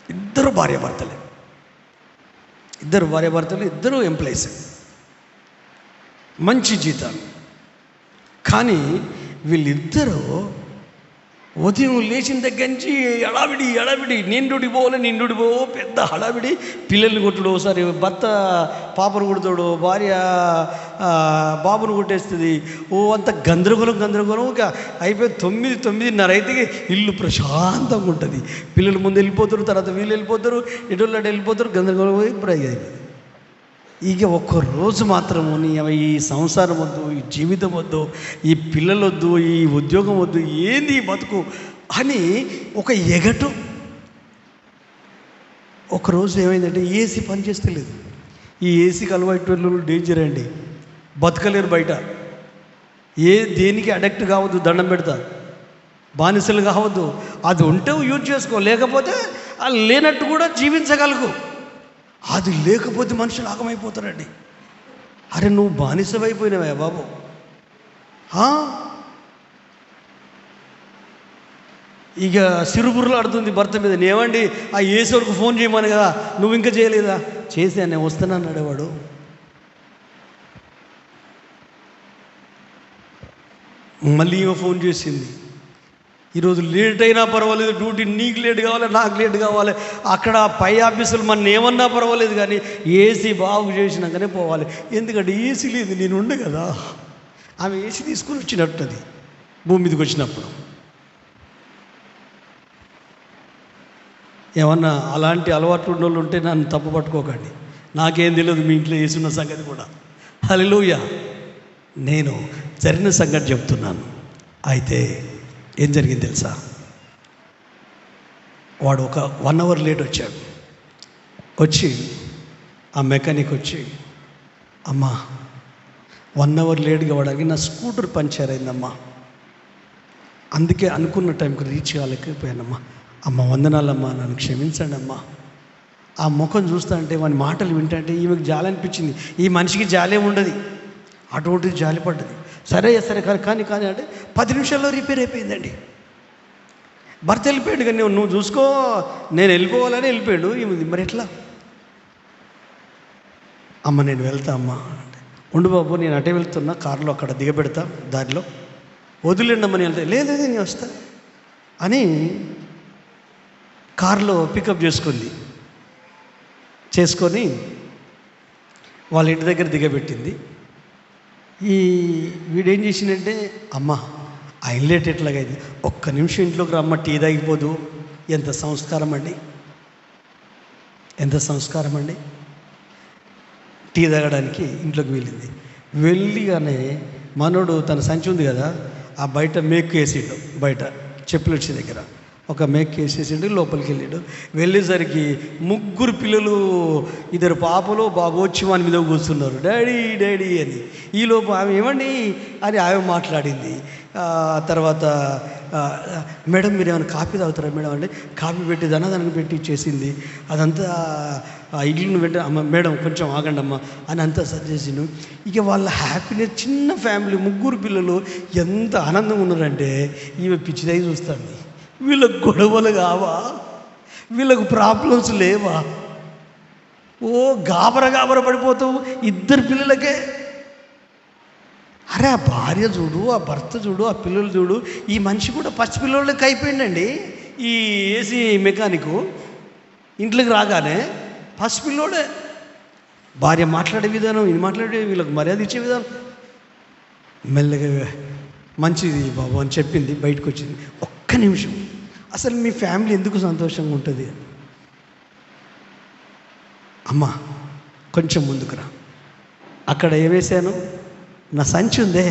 ఇద్దరు భార్యాభర్తలే, ఇద్దరు ఎంప్లాయీస్, మంచి జీతాలు. కానీ వీళ్ళిద్దరూ ఉదయం లేచిన దగ్గర నుంచి హడావిడి నేను డ్యూటీ పోవో పెద్ద హడావిడి. పిల్లల్ని కొట్టుడు, ఒకసారి భర్త పాపను కొడతాడు, భార్య బాబును కొట్టేస్తుంది. అంత గందరగోళం ఇక అయిపోయి 9:30 అయితే ఇల్లు ప్రశాంతంగా ఉంటుంది. పిల్లలు ముందు వెళ్ళిపోతారు, తర్వాత వీళ్ళు వెళ్ళిపోతారు, ఎటుళ్ళు వెళ్ళిపోతారు, గందరగోళం ఇప్పుడు అయిపోయింది. ఇక ఒక్కరోజు మాత్రము ఈ సంసారం వద్దు, ఈ జీవితం వద్దు, ఈ పిల్లలు వద్దు, ఈ ఉద్యోగం వద్దు, ఏంది ఈ బతుకు అని ఒక ఎగటు. ఒకరోజు ఏమైందంటే ఏసీ పనిచేస్తలేదు. ఈ ఏసీకి అలవాటు డేంజర్ అండి, బతకలేరు బయట. దేనికి అడక్ట్ కావద్దు, దండం పెడతా, బానిసలు కావద్దు. అది ఉంటే యూజ్ చేసుకో, లేకపోతే అది లేనట్టు కూడా జీవించగలగు. అది లేకపోతే మనుషులు ఆగమైపోతారండి. అరే నువ్వు బానిసమైపోయినావా బాబు? ఇక సిరుబుర్లు ఆడుతుంది భర్త మీద. నేమండి ఆ ఏసోడికి ఫోన్ చేయమని కదా, నువ్వు ఇంకా చేయలేదా? చేశాను, నేను వస్తానన్నాడు వాడు. మళ్ళీ ఈమె ఫోన్ చేసింది, ఈరోజు లేట్ అయినా పర్వాలేదు, డ్యూటీ నీకు లేట్ కావాలి, నాకు లేట్ కావాలి. అక్కడ పై ఆఫీసులు మన ఏమన్నా పర్వాలేదు, కానీ ఏసీ బాగు చేసినాకనే పోవాలి. ఎందుకంటే ఏసీ లేదు, నేను ఉండే కదా. ఆమె ఏసీ తీసుకుని వచ్చినట్టుది భూమి మీదకి వచ్చినప్పుడు. ఏమన్నా అలాంటి అలవాట్లు ఉన్న వాళ్ళు ఉంటే నన్ను తప్పు పట్టుకోకండి, నాకేం తెలియదు మీ ఇంట్లో ఏసీ ఉన్న సంగతి కూడా. హల్లెలూయా. నేను జరిగిన సంగతి చెప్తున్నాను. అయితే ఏం జరిగింది తెలుసా? వాడు ఒక 1 hour లేట్ వచ్చాడు. వచ్చి ఆ మెకానిక్ వచ్చి, అమ్మా 1 hour లేట్గా వాడికి నా స్కూటర్ పంచర్ అయిందమ్మా, అందుకే అనుకున్న టైంకి రీచ్ కాలేకపోయానమ్మా. అమ్మ వందనాలమ్మా, నన్ను క్షమించండి అమ్మా. ఆ ముఖం చూస్తా అంటే, వాని మాటలు వింటే ఈమెకు జాలి అనిపించింది. ఈ మనిషికి జాలే ఉండదు, అటువంటిది జాలి పడ్డది. సరే కానీ అంటే 10 నిమిషాల్లో రిపేర్ అయిపోయిందండి. భర్త వెళ్ళిపోయాడు, కానీ నువ్వు చూసుకో, నేను వెళ్ళిపోవాలని వెళ్ళిపోయాడు. మరి ఎట్లా? అమ్మ నేను వెళ్తా అమ్మా అంటే, ఉండు బాబు నేను అటే వెళ్తున్నా, కారులో అక్కడ దిగబెడతా, దారిలో వదిలేండి అమ్మని వెళ్తా. లేదు నేను వస్తా అని కారులో పికప్ చేసుకొని వాళ్ళ ఇంటి దగ్గర దిగబెట్టింది. వీడేం చేసిందంటే, అమ్మ ఆయన లేట్ ఎట్లాగైంది, ఒక్క నిమిషం ఇంట్లోకి రమ్మ, టీ తాగిపోదు. ఎంత సంస్కారం అండి. టీ తాగడానికి ఇంట్లోకి వెళ్ళింది. వెళ్ళిగానే మనోడు తన సంచి ఉంది కదా, ఆ బయట మేక్ వేసిండు, బయట చెప్పులు వచ్చే దగ్గర ఒక మేక్ వేసేసిండు. లోపలికి వెళ్ళాడు. వెళ్ళేసరికి 3 పిల్లలు, 2 పాపలు బాబు వచ్చి వాని మీద కూర్చున్నారు, డాడీ అని. ఈలోపు ఆమె ఏమండి అని ఆమె మాట్లాడింది. తర్వాత మేడం మీరు ఏమైనా కాఫీ తాగుతారా మేడం అంటే, కాఫీ పెట్టి దానికి పెట్టి ఇచ్చేసింది. అదంతా ఇడ్లీని పెట్టి, అమ్మ మేడం కొంచెం ఆగండి అమ్మ అని అంతా సరి చేసిండు. ఇక వాళ్ళ హ్యాపీనెస్, చిన్న ఫ్యామిలీ, 3 పిల్లలు ఎంత ఆనందంగా ఉన్నారంటే, ఈమె పిచ్చిదై చూస్తాండి. వీళ్ళకు గొడవలు కావా? వీళ్ళకు ప్రాబ్లమ్స్ లేవా? గాబర పడిపోతావు 2 పిల్లలకే. అరే ఆ భార్య చూడు, ఆ భర్త చూడు, ఆ పిల్లలు చూడు. ఈ మనిషి కూడా పసి పిల్లలకి అయిపోయిందండి. ఈ ఏసీ మెకానికు ఇంట్లోకి రాగానే పసిపిల్లోడే. భార్య మాట్లాడే విధానం, ఇది మాట్లాడే, వీళ్ళకి మర్యాద ఇచ్చే విధానం, మెల్లగా మంచిది బాబు అని చెప్పింది, బయటకు వచ్చింది. ఒక్క నిమిషం, అసలు మీ ఫ్యామిలీ ఎందుకు సంతోషంగా ఉంటుంది? అమ్మా కొంచెం ముందుకు రా, అక్కడ ఏమేసాను, నా సంచి ఉందే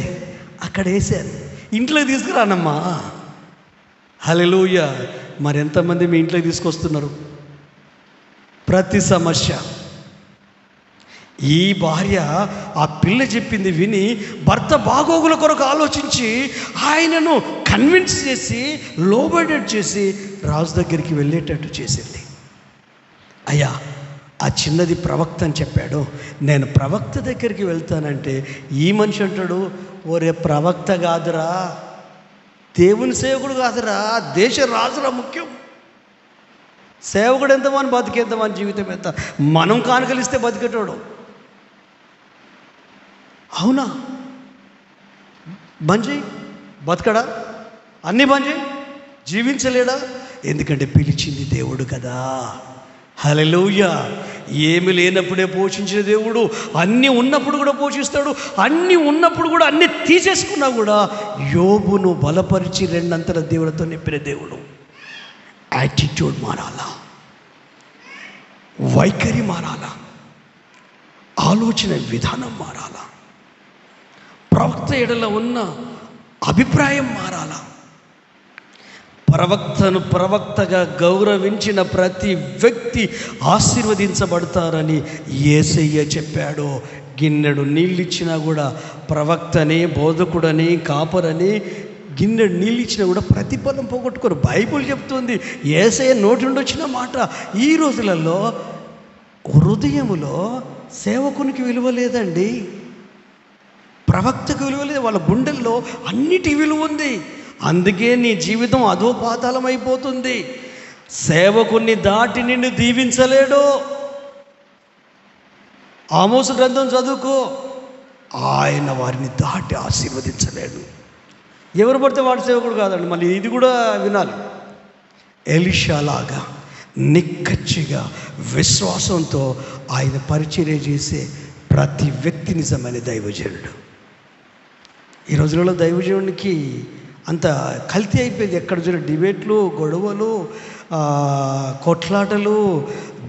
అక్కడ వేసాను, ఇంట్లోకి తీసుకురానమ్మా. హల్లెలూయా. మరి ఎంతమంది మీ ఇంట్లోకి తీసుకొస్తున్నారు? ప్రతి సమస్య. ఈ భార్య ఆ పిల్ల చెప్పింది విని భర్త బాగోగుల కొరకు ఆలోచించి ఆయనను కన్విన్స్ చేసి, లోబడేట్ చేసి రాజు దగ్గరికి వెళ్ళేటట్టు చేసింది. అయ్యా ఆ చిన్నది ప్రవక్త అని చెప్పాడు, నేను ప్రవక్త దగ్గరికి వెళ్తానంటే ఈ మనిషి అంటాడు, ఓరే ప్రవక్త కాదురా, దేవుని సేవకుడు కాదురా, దేశ రాజురా ముఖ్యం. సేవకుడు ఎంతమని బతికేద్దామని జీవితం ఎంత, మనం కానుకలిస్తే బతికేటోడు. అవునా? బంద్ చేయి, బతకడా? అన్నీ బంద్ చేయి, జీవించలేడా? ఎందుకంటే పిలిచింది దేవుడు కదా. హల్లెలూయా. ఏమి లేనప్పుడే పోషించిన దేవుడు అన్నీ ఉన్నప్పుడు కూడా పోషిస్తాడు. అన్నీ ఉన్నప్పుడు కూడా అన్నీ తీసేసుకున్నా కూడా యోబును బలపరిచి రెండంతల దేవుడితో నింపిన దేవుడు. యాటిట్యూడ్ మారాలా, వైఖరి మారాలా, ఆలోచన విధానం మారాలా, ప్రవక్త ఎడల ఉన్న అభిప్రాయం మారాలా. ప్రవక్తను ప్రవక్తగా గౌరవించిన ప్రతి వ్యక్తి ఆశీర్వదించబడతారని యేసయ్య చెప్పాడు. గిన్నెడు నీళ్ళిచ్చినా కూడా ప్రవక్తని, బోధకుడని, కాపరని గిన్నెడు నీళ్ళిచ్చినా కూడా ప్రతిఫలం పోగొట్టుకోరు. బైబిల్ చెప్తుంది. యేసయ్య నోటి నుండి వచ్చిన మాట. ఈ రోజులలో హృదయములో సేవకునికి విలువ లేదండి, ప్రవక్తకు విలువ లేదు. వాళ్ళ గుండెల్లో అన్నిటి విలువ ఉంది. అందుకే నీ జీవితం అధోపాతాళం అయిపోతుంది. సేవకుని దాటి నిన్ను దీవించలేడు. ఆమోసు గ్రంథం చదువుకో, ఆయన వారిని దాటి ఆశీర్వదించలేడు. ఎవరు పడితే వాడి సేవకుడు కాదండి. మళ్ళీ ఇది కూడా వినాలి. ఎలీషాలాగా నిక్కచ్చిగా విశ్వాసంతో ఆయన పరిచర్య చేసే ప్రతి వ్యక్తి నిజమైన దైవజనుడు. ఈ రోజులలో దైవజనుడికి అంత కల్తీ అయిపోయింది. ఎక్కడ చూడ డిబేట్లు, గొడవలు, కొట్లాటలు,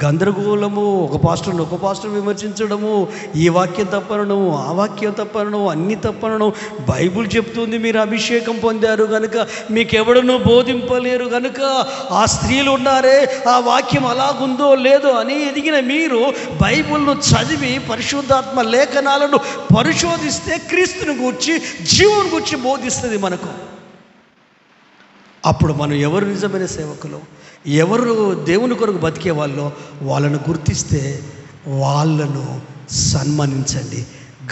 గందరగోళము, ఒక పాస్టర్ విమర్శించడము, ఈ వాక్యం తప్పనడం, ఆ వాక్యం తప్పనడం, అన్నీ తప్పనడం. బైబిల్ చెప్తుంది మీరు అభిషేకం పొందారు కనుక మీకెవడనూ బోధింపలేరు కనుక ఆ స్త్రీలు ఉన్నారే ఆ వాక్యం అలాగుందో లేదో అని ఎదిగిన మీరు బైబిల్ను చదివి పరిశుద్ధాత్మ లేఖనాలను పరిశోధిస్తే క్రీస్తుని గూర్చి, జీవుని గూర్చి బోధిస్తుంది మనకు. అప్పుడు మనం ఎవరు నిజమైన సేవకులు, ఎవరు దేవుని కొరకు బతికే వాళ్ళో వాళ్ళను గుర్తిస్తే వాళ్ళను సన్మానించండి,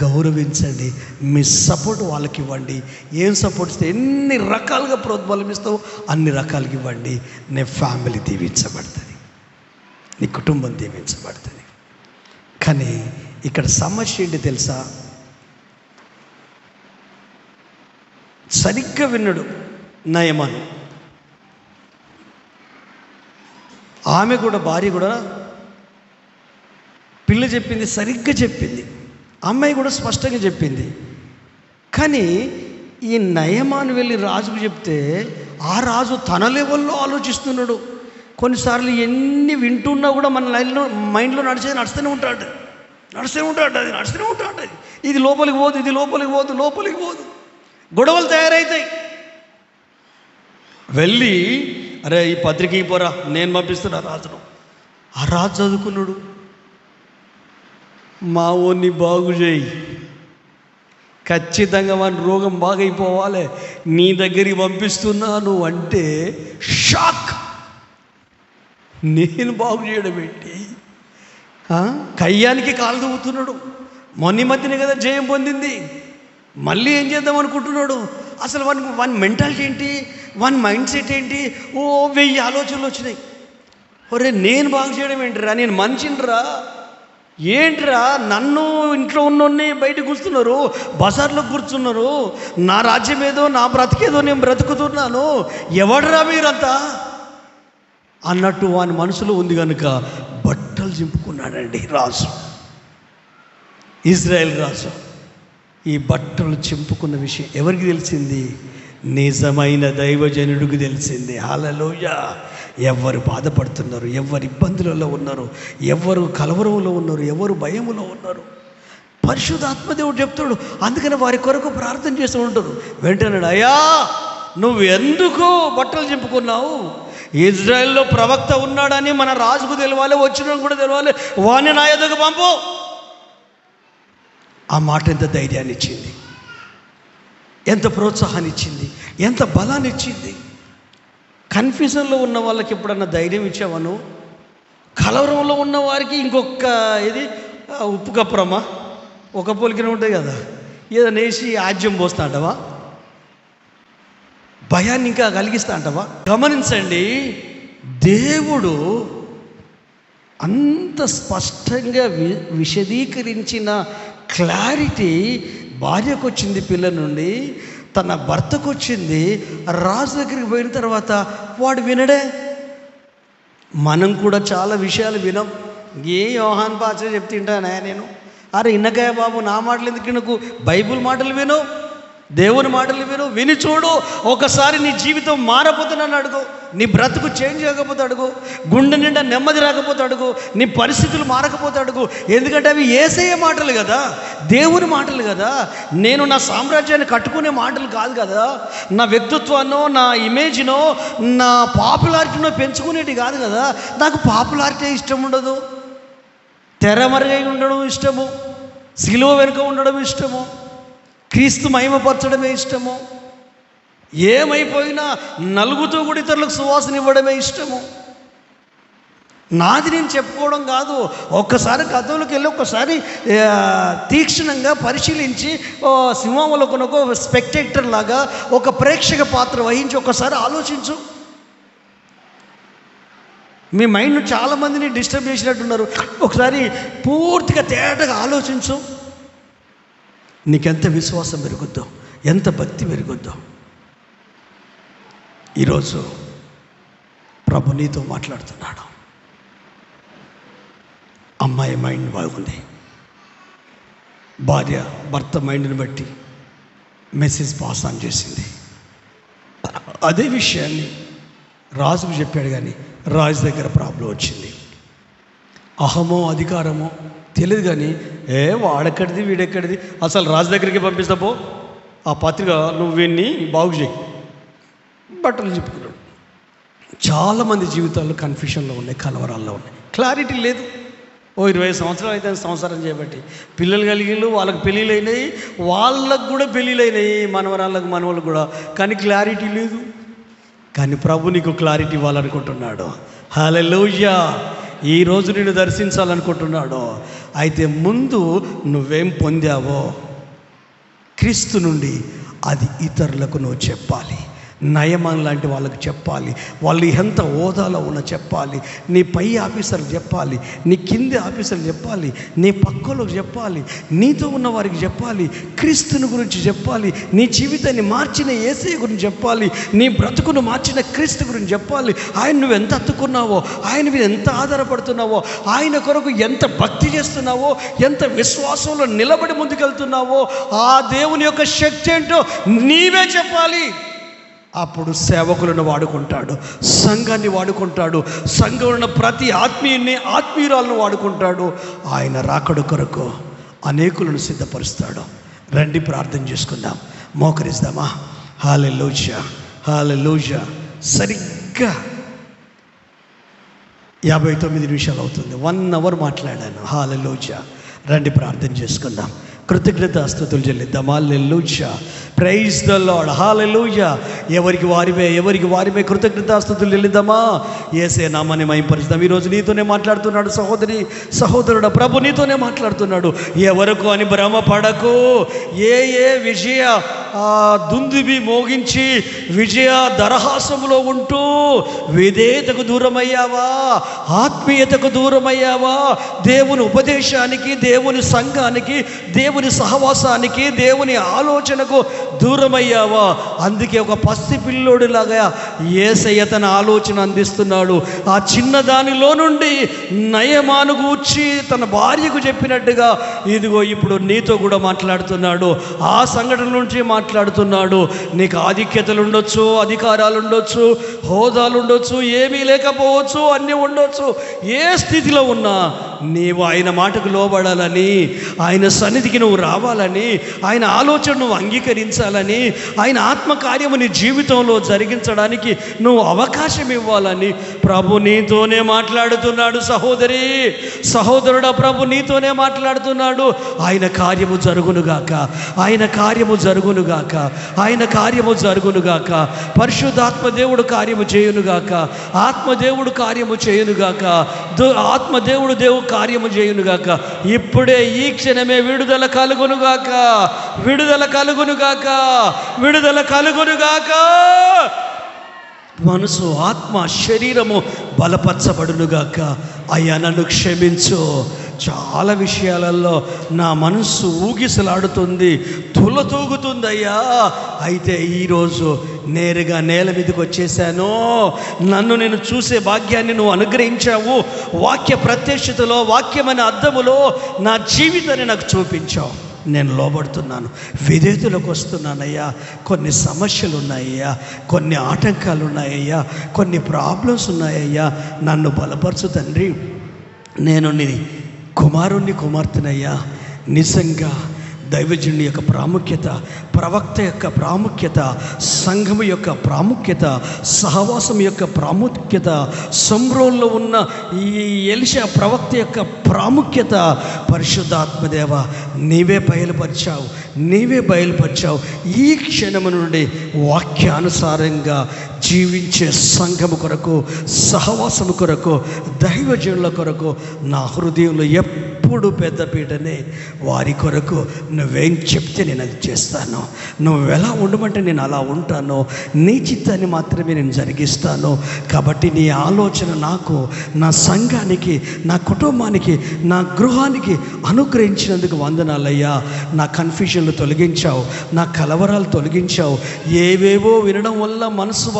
గౌరవించండి, మీ సపోర్ట్ వాళ్ళకి ఇవ్వండి. ఏం సపోర్ట్ ఇస్తే ఎన్ని రకాలుగా ప్రోద్బలం ఇస్తావో అన్ని రకాలుగా ఇవ్వండి. నీ ఫ్యామిలీ దీవించబడుతుంది, నీ కుటుంబం దీవించబడుతుంది. కానీ ఇక్కడ సమస్య ఏంటి తెలుసా? సరిగ్గా విన్నాడు నయమాను. ఆమె కూడా, భార్య కూడా పిల్ల చెప్పింది, సరిగ్గా చెప్పింది. అమ్మాయి కూడా స్పష్టంగా చెప్పింది. కానీ ఈ నయమాను వెళ్ళి రాజుకు చెప్తే ఆ రాజు తన లెవెల్లో ఆలోచిస్తున్నాడు. కొన్నిసార్లు ఎన్ని వింటున్నా కూడా మన మైండ్లో నడుస్తూనే ఉంటాడు. ఇది లోపలికి పోదు, ఇది లోపలికి పోదు. గొడవలు తయారవుతాయి. వెళ్ళి అరే ఈ పత్రిక పోరా, నేను పంపిస్తున్నా రాజును. ఆ రాజు చదువుకున్నాడు. మా ఓన్ని బాగు చేయి, ఖచ్చితంగా వాని రోగం బాగైపోవాలి, నీ దగ్గరికి పంపిస్తున్నాను అంటే షాక్. నేను బాగు చేయడం ఏంటి? కయ్యానికి కాలు దువ్వుతున్నాడు. మొన్న మధ్యనే కదా జయం పొందింది, మళ్ళీ ఏం చేద్దాం అనుకుంటున్నాడు. అసలు వాని మెంటాలిటీ ఏంటి, వాని మైండ్ సెట్ ఏంటి? 1000 ఆలోచనలు వచ్చినాయి. ఒరే నేను బాగు చేయడం ఏంటిరా, నేను మనిషినిరా, ఏంటిరా నన్ను ఇంట్లో ఉన్నోన్ని బయటకు కూర్చున్నారు, బజార్లో కూర్చున్నారు, నా రాజ్యం ఏదో నా బ్రతికేదో నేను బ్రతుకుతున్నాను, ఎవడరా మీరంతా అన్నట్టు వాని మనసులో ఉంది కనుక బట్టలు చింపుకున్నాడండి రాజు, ఇజ్రాయెల్ రాజు. ఈ బట్టలు చింపుకున్న విషయం ఎవరికి తెలిసింది? నిజమైన దైవజనుడికి తెలిసింది. హల్లెలూయా. ఎవరు బాధపడుతున్నారు, ఎవరు ఇబ్బందులలో ఉన్నారు, ఎవరు కలవరంలో ఉన్నారు, ఎవరు భయములో ఉన్నారు, పరిశుద్ధాత్మదేవుడు చెప్తాడు. అందుకని వారి కొరకు ప్రార్థన చేస్తూ ఉంటారు. వెంటనే అయ్యా నువ్వు ఎందుకు బట్టలు చింపుకున్నావు? ఇజ్రాయెల్లో ప్రవక్త ఉన్నాడని మన రాజుకు తెలవాలి, వచ్చిన కూడా తెలవాలి, వాణ్ణి నా ఎదుగు పంపు. ఆ మాట ఎంత ధైర్యాన్ని ఇచ్చింది, ఎంత ప్రోత్సాహాన్ని ఇచ్చింది, ఎంత బలాన్ని ఇచ్చింది. కన్ఫ్యూజన్లో ఉన్న వాళ్ళకి ఎప్పుడన్నా ధైర్యం ఇచ్చావను? కలవరంలో ఉన్న వారికి ఇంకొక ఇది ఉప్పు కప్పురమ్మా, ఒక పోలికనే ఉంటుంది కదా, ఏదైనా వేసి ఆజ్యం పోస్తా అంటావా? భయాన్ని ఇంకా కలిగిస్తా అంటావా? గమనించండి, దేవుడు అంత స్పష్టంగా విశదీకరించిన క్లారిటీ భార్యకు వచ్చింది పిల్ల నుండి, తన భర్తకు వచ్చింది. రాజు దగ్గరికి పోయిన తర్వాత వాడు వినడే. మనం కూడా చాలా విషయాలు వినం. ఏ యోహాన్ పాచ చెప్తుంటానా నేను, అరే ఇన్నకాయ బాబు, నా మాటలు ఎందుకు నాకు, బైబుల్ మాటలు విను, దేవుని మాటలు విను, విని చూడు. ఒకసారి నీ జీవితం మారపోతున్నాను అడుగు, నీ బ్రతుకు చేంజ్ అవ్వకపోతే అడుగు, గుండె నిండా నెమ్మది రాకపోతే అడుగు, నీ పరిస్థితులు మారకపోతే అడుగు. ఎందుకంటే అవి యేసయ్య మాటలు కదా, దేవుని మాటలు కదా. నేను నా సామ్రాజ్యాన్ని కట్టుకునే మాటలు కాదు కదా, నా వ్యక్తిత్వాన్నో నా ఇమేజ్నో నా పాపులారిటీనో పెంచుకునేటి కాదు కదా. నాకు పాపులారిటీ ఇష్టం ఉండదు, తెరమరుగై ఉండడం ఇష్టము, సిలువ వెనుక ఉండడం ఇష్టము, క్రీస్తు మహిమపరచడమే ఇష్టము, ఏమైపోయినా నలుగుతూ కూడా ఇతరులకు సువాసన ఇవ్వడమే ఇష్టము. నాది నేను చెప్పుకోవడం కాదు. ఒక్కసారి గతంలోకి వెళ్ళి ఒక్కసారి తీక్షణంగా పరిశీలించి సింహంలో కొనొక స్పెక్టేటర్ లాగా ఒక ప్రేక్షక పాత్ర వహించి ఒక్కసారి ఆలోచించు. మీ మైండ్ చాలామందిని డిస్టర్బ్ చేసినట్టున్నారు. ఒకసారి పూర్తిగా తేటగా ఆలోచించు. నీకెంత విశ్వాసం పెరుగుద్దో, ఎంత భక్తి పెరుగుద్దో. ఈరోజు ప్రభు నీతో మాట్లాడుతున్నాడు. అమ్మాయి మైండ్ బాగుంది, భార్య భర్త మైండ్ని బట్టి మెసేజ్ పాస్ ఆన్ చేసింది. అదే విషయాన్ని రాజుకు చెప్పాడు, కానీ రాజు దగ్గర ప్రాబ్లం వచ్చింది. అహమో అధికారమో తెలియదు, కానీ వాడెక్కడిది వీడెక్కడిది, అసలు రాజు దగ్గరికి పంపిస్తాపో, ఆ పత్రిక నువ్వు విన్ని బాగు చేయి, బట్టలు చెప్పుకున్నాడు. చాలామంది జీవితాల్లో కన్ఫ్యూషన్లో ఉన్నాయి, కలవరాల్లో ఉన్నాయి, క్లారిటీ లేదు. 20 సంవత్సరాలు అయితే సంసారం చేయబట్టి పిల్లలు కలిగిళ్ళు, వాళ్ళకి పెళ్ళిళ్ళు అయినాయి, వాళ్ళకు కూడా పెళ్ళిళ్ళు అయినాయి, మనవరాళ్ళకు మనవాళ్ళకు కూడా, కానీ క్లారిటీ లేదు. కానీ ప్రభు నీకు క్లారిటీ ఇవ్వాలనుకుంటున్నాడు. హల్లెలూయా. ఈరోజు నిన్ను దర్శించాలనుకుంటున్నాడు. అయితే ముందు నువ్వేం పొందావో క్రీస్తు నుండి అది ఇతరులకు నువ్వు చెప్పాలి. నయమాన్ లాంటి వాళ్ళకి చెప్పాలి, వాళ్ళు ఎంత హోదాలో ఉన్న చెప్పాలి, నీ పై ఆఫీసర్కి చెప్పాలి, నీ కింది ఆఫీసర్కి చెప్పాలి, నీ పక్కలోకి చెప్పాలి, నీతో ఉన్న వారికి చెప్పాలి, క్రీస్తుని గురించి చెప్పాలి, నీ జీవితాన్ని మార్చిన యేసయ్య గురించి చెప్పాలి, నీ బ్రతుకును మార్చిన క్రీస్తు గురించి చెప్పాలి. ఆయన నువ్వు ఎంత హత్తుకున్నావో, ఆయన మీద ఎంత ఆధారపడుతున్నావో, ఆయన కొరకు ఎంత భక్తి చేస్తున్నావో, ఎంత విశ్వాసంలో నిలబడి ముందుకెళ్తున్నావో, ఆ దేవుని యొక్క శక్తి ఏంటో నీవే చెప్పాలి. అప్పుడు సేవకులను వాడుకుంటాడు, సంఘాన్ని వాడుకుంటాడు, సంఘంలో ఉన్న ప్రతి ఆత్మీయురాలను వాడుకుంటాడు. ఆయన రాకడ కొరకు అనేకులను సిద్ధపరుస్తాడు. రండి ప్రార్థన చేసుకుందాం, మోకరిస్తామా. హల్లెలూయా, హల్లెలూయా. సరిగ్గా 59 నిమిషాలు అవుతుంది, 1 అవర్ మాట్లాడాను. హల్లెలూయా. రండి ప్రార్థన చేసుకుందాం, కృతజ్ఞతాస్తుతులు చెల్లిద్దాం. హల్లెలూయా, ప్రైజ్ ద లార్డ్. హల్లెలూయా. ఎవరికి వారిమే కృతజ్ఞతాస్తుతులు చెల్లిద్దామా. యేసయ్య నామాన్ని మహిమపరుస్తాం. ఈరోజు నీతోనే మాట్లాడుతున్నాడు సహోదరి, సహోదరుడు. ప్రభు నీతోనే మాట్లాడుతున్నాడు. ఎవరకు అని భ్రమపడకు. ఏ విజయ దుందుబి మోగించి విజయ దరహాసములో ఉంటూ విధేయతకు దూరమయ్యావా, ఆత్మీయతకు దూరమయ్యావా, దేవుని ఉపదేశానికి, దేవుని సంఘానికి, దేవుని సహవాసానికి, దేవుని ఆలోచనకు దూరమయ్యావా. అందుకే ఒక పసి పిల్లోడిలాగా యేసయ్య తన ఆలోచన అందిస్తున్నాడు. ఆ చిన్నదానిలో నుండి నయమాను గూర్చి తన భార్యకు చెప్పినట్టుగా ఇదిగో ఇప్పుడు నీతో కూడా మాట్లాడుతున్నాడు. ఆ సంఘటన నుంచి మాట్లాడుతున్నాడు. నీకు ఆధిక్యతలు ఉండొచ్చు, అధికారాలు ఉండొచ్చు, హోదాలు ఉండొచ్చు, ఏమీ లేకపోవచ్చు, అన్నీ ఉండొచ్చు. ఏ స్థితిలో ఉన్నా నీవు ఆయన మాటకు లోబడాలని, ఆయన సన్నిధికి నువ్వు రావాలని, ఆయన ఆలోచన నువ్వు అంగీకరించాలని, ఆయన ఆత్మకార్యము నీ జీవితంలో జరిగించడానికి నువ్వు అవకాశం ఇవ్వాలని ప్రభు నీతోనే మాట్లాడుతున్నాడు. సహోదరి, సహోదరుడా, ప్రభు నీతోనే మాట్లాడుతున్నాడు. ఆయన కార్యము జరుగునుగాక, ఆయన కార్యము జరుగునుగాక, ఆయన కార్యము జరుగునుగాక. పరిశుద్ధాత్మ దేవుడు కార్యము చేయునుగాక, ఆత్మదేవుడు కార్యము చేయునుగాక, ఆత్మదేవుడు కార్యము చేయునుగాక. ఇప్పుడే ఈ క్షణమే విడుదల కలుగునుగాక, విడుదల కలుగునుగాక, విడుదల కలుగునుగాక. మనసు, ఆత్మ, శరీరము బలపరచబడునుగాక. అయ్యా నన్ను క్షమించు, చాలా విషయాలలో నా మనసు ఊగిసలాడుతుంది, తులతూగుతుందయ్యా. అయితే ఈరోజు నేరుగా నేల మీదకి వచ్చేసాను. నన్ను నేను చూసే భాగ్యాన్ని నువ్వు అనుగ్రహించావు. వాక్య ప్రత్యక్షతలో, వాక్యమైన అద్దములో నా జీవితాన్ని నాకు చూపించావు. నేను లోబడుతున్నాను, విధేయతలోకి వస్తున్నానయ్యా. కొన్ని సమస్యలు ఉన్నాయ్యా, కొన్ని ఆటంకాలు ఉన్నాయ్యా, కొన్ని ప్రాబ్లమ్స్ ఉన్నాయ్యా. నన్ను బలపరచు తండ్రి. నేను నీ కుమారుణ్ణి, కుమార్తెనయ్యా. నిజంగా దైవజనుడి యొక్క ప్రాముఖ్యత, ప్రవక్త యొక్క ప్రాముఖ్యత, సంఘము యొక్క ప్రాముఖ్యత, సహవాసం యొక్క ప్రాముఖ్యత, సంబ్రోల్లో ఉన్న ఈ ఎలీషా ప్రవక్త యొక్క ప్రాముఖ్యత పరిశుద్ధాత్మదేవ నీవే బయలుపరిచావు, నీవే బయలుపరిచావు. ఈ క్షణము నుండి వాక్యానుసారంగా జీవించే సంఘము కొరకు, సహవాసము కొరకు, దైవజనుల కొరకు నా హృదయంలో ఎప్పుడు పెద్దపీటనే. వారి కొరకు నువ్వేం చెప్తే నేను అది చేస్తాను, నువ్వు ఎలా ఉండమంటే నేను అలా ఉంటాను, నీ చిత్తాన్ని మాత్రమే నేను జరిగిస్తాను. కాబట్టి నీ ఆలోచన నాకు, నా సంఘానికి, నా కుటుంబానికి, నా గృహానికి అనుగ్రహించినందుకు వందనాలయ్యా. నా కన్ఫ్యూజన్లు తొలగించావు, నా కలవరాలు తొలగించావు. ఏవేవో వినడం వల్ల మనసు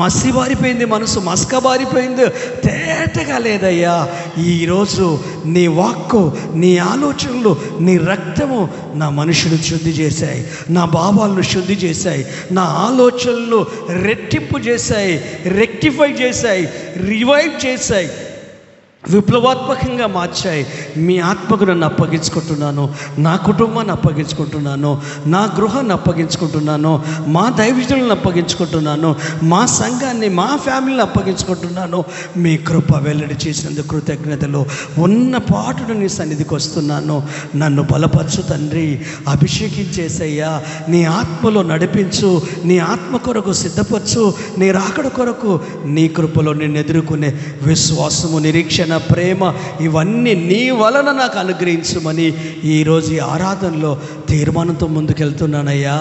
మసిబారిపోయింది, మనసు మసకబారిపోయింది, తేటగా లేదయ్యా. ఈరోజు నీ వాక్కు, నీ ఆలోచనలు, నీ రక్తము నా మనుషులు శుద్ధి చేశాయి, నా భావాలను శుద్ధి చేశాయి, నా ఆలోచనలు రెట్టింపు చేశాయి, రెక్టిఫై చేశాయి, రివైవ్ చేశాయి, విప్లవాత్మకంగా మార్చాయి. మీ ఆత్మకు నన్ను అప్పగించుకుంటున్నాను, నా కుటుంబాన్ని అప్పగించుకుంటున్నాను, నా గృహాన్ని అప్పగించుకుంటున్నాను, మా దైవజనులను అప్పగించుకుంటున్నాను, మా సంఘాన్ని, మా ఫ్యామిలీని అప్పగించుకుంటున్నాను. మీ కృప వెల్లడి చేసినందుకు కృతజ్ఞతలు. ఉన్న పాటును నీ సన్నిధికి వస్తున్నాను. నన్ను బలపరచు తండ్రి, అభిషేకించేసయ్యా. నీ ఆత్మలో నడిపించు, నీ ఆత్మ కొరకు సిద్ధపరచు. నీ రాకడ కొరకు నీ కృపలో నిన్ను ఎదుర్కొనే విశ్వాసము, నిరీక్షణ, ప్రేమ ఇవన్నీ నీ వలన నాకు అనుగ్రహించమని ఈరోజు ఈ ఆరాధనలో తీర్మానంతో ముందుకెళ్తున్నానయ్యా.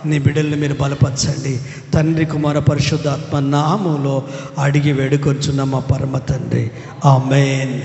నీ బిడ్డల్ని మీరు బలపరచండి. తండ్రి, కుమార, పరిశుద్ధాత్మ నామములో అడిగి వేడుకొంచున్న మా పరమ తండ్రి, ఆమేన్.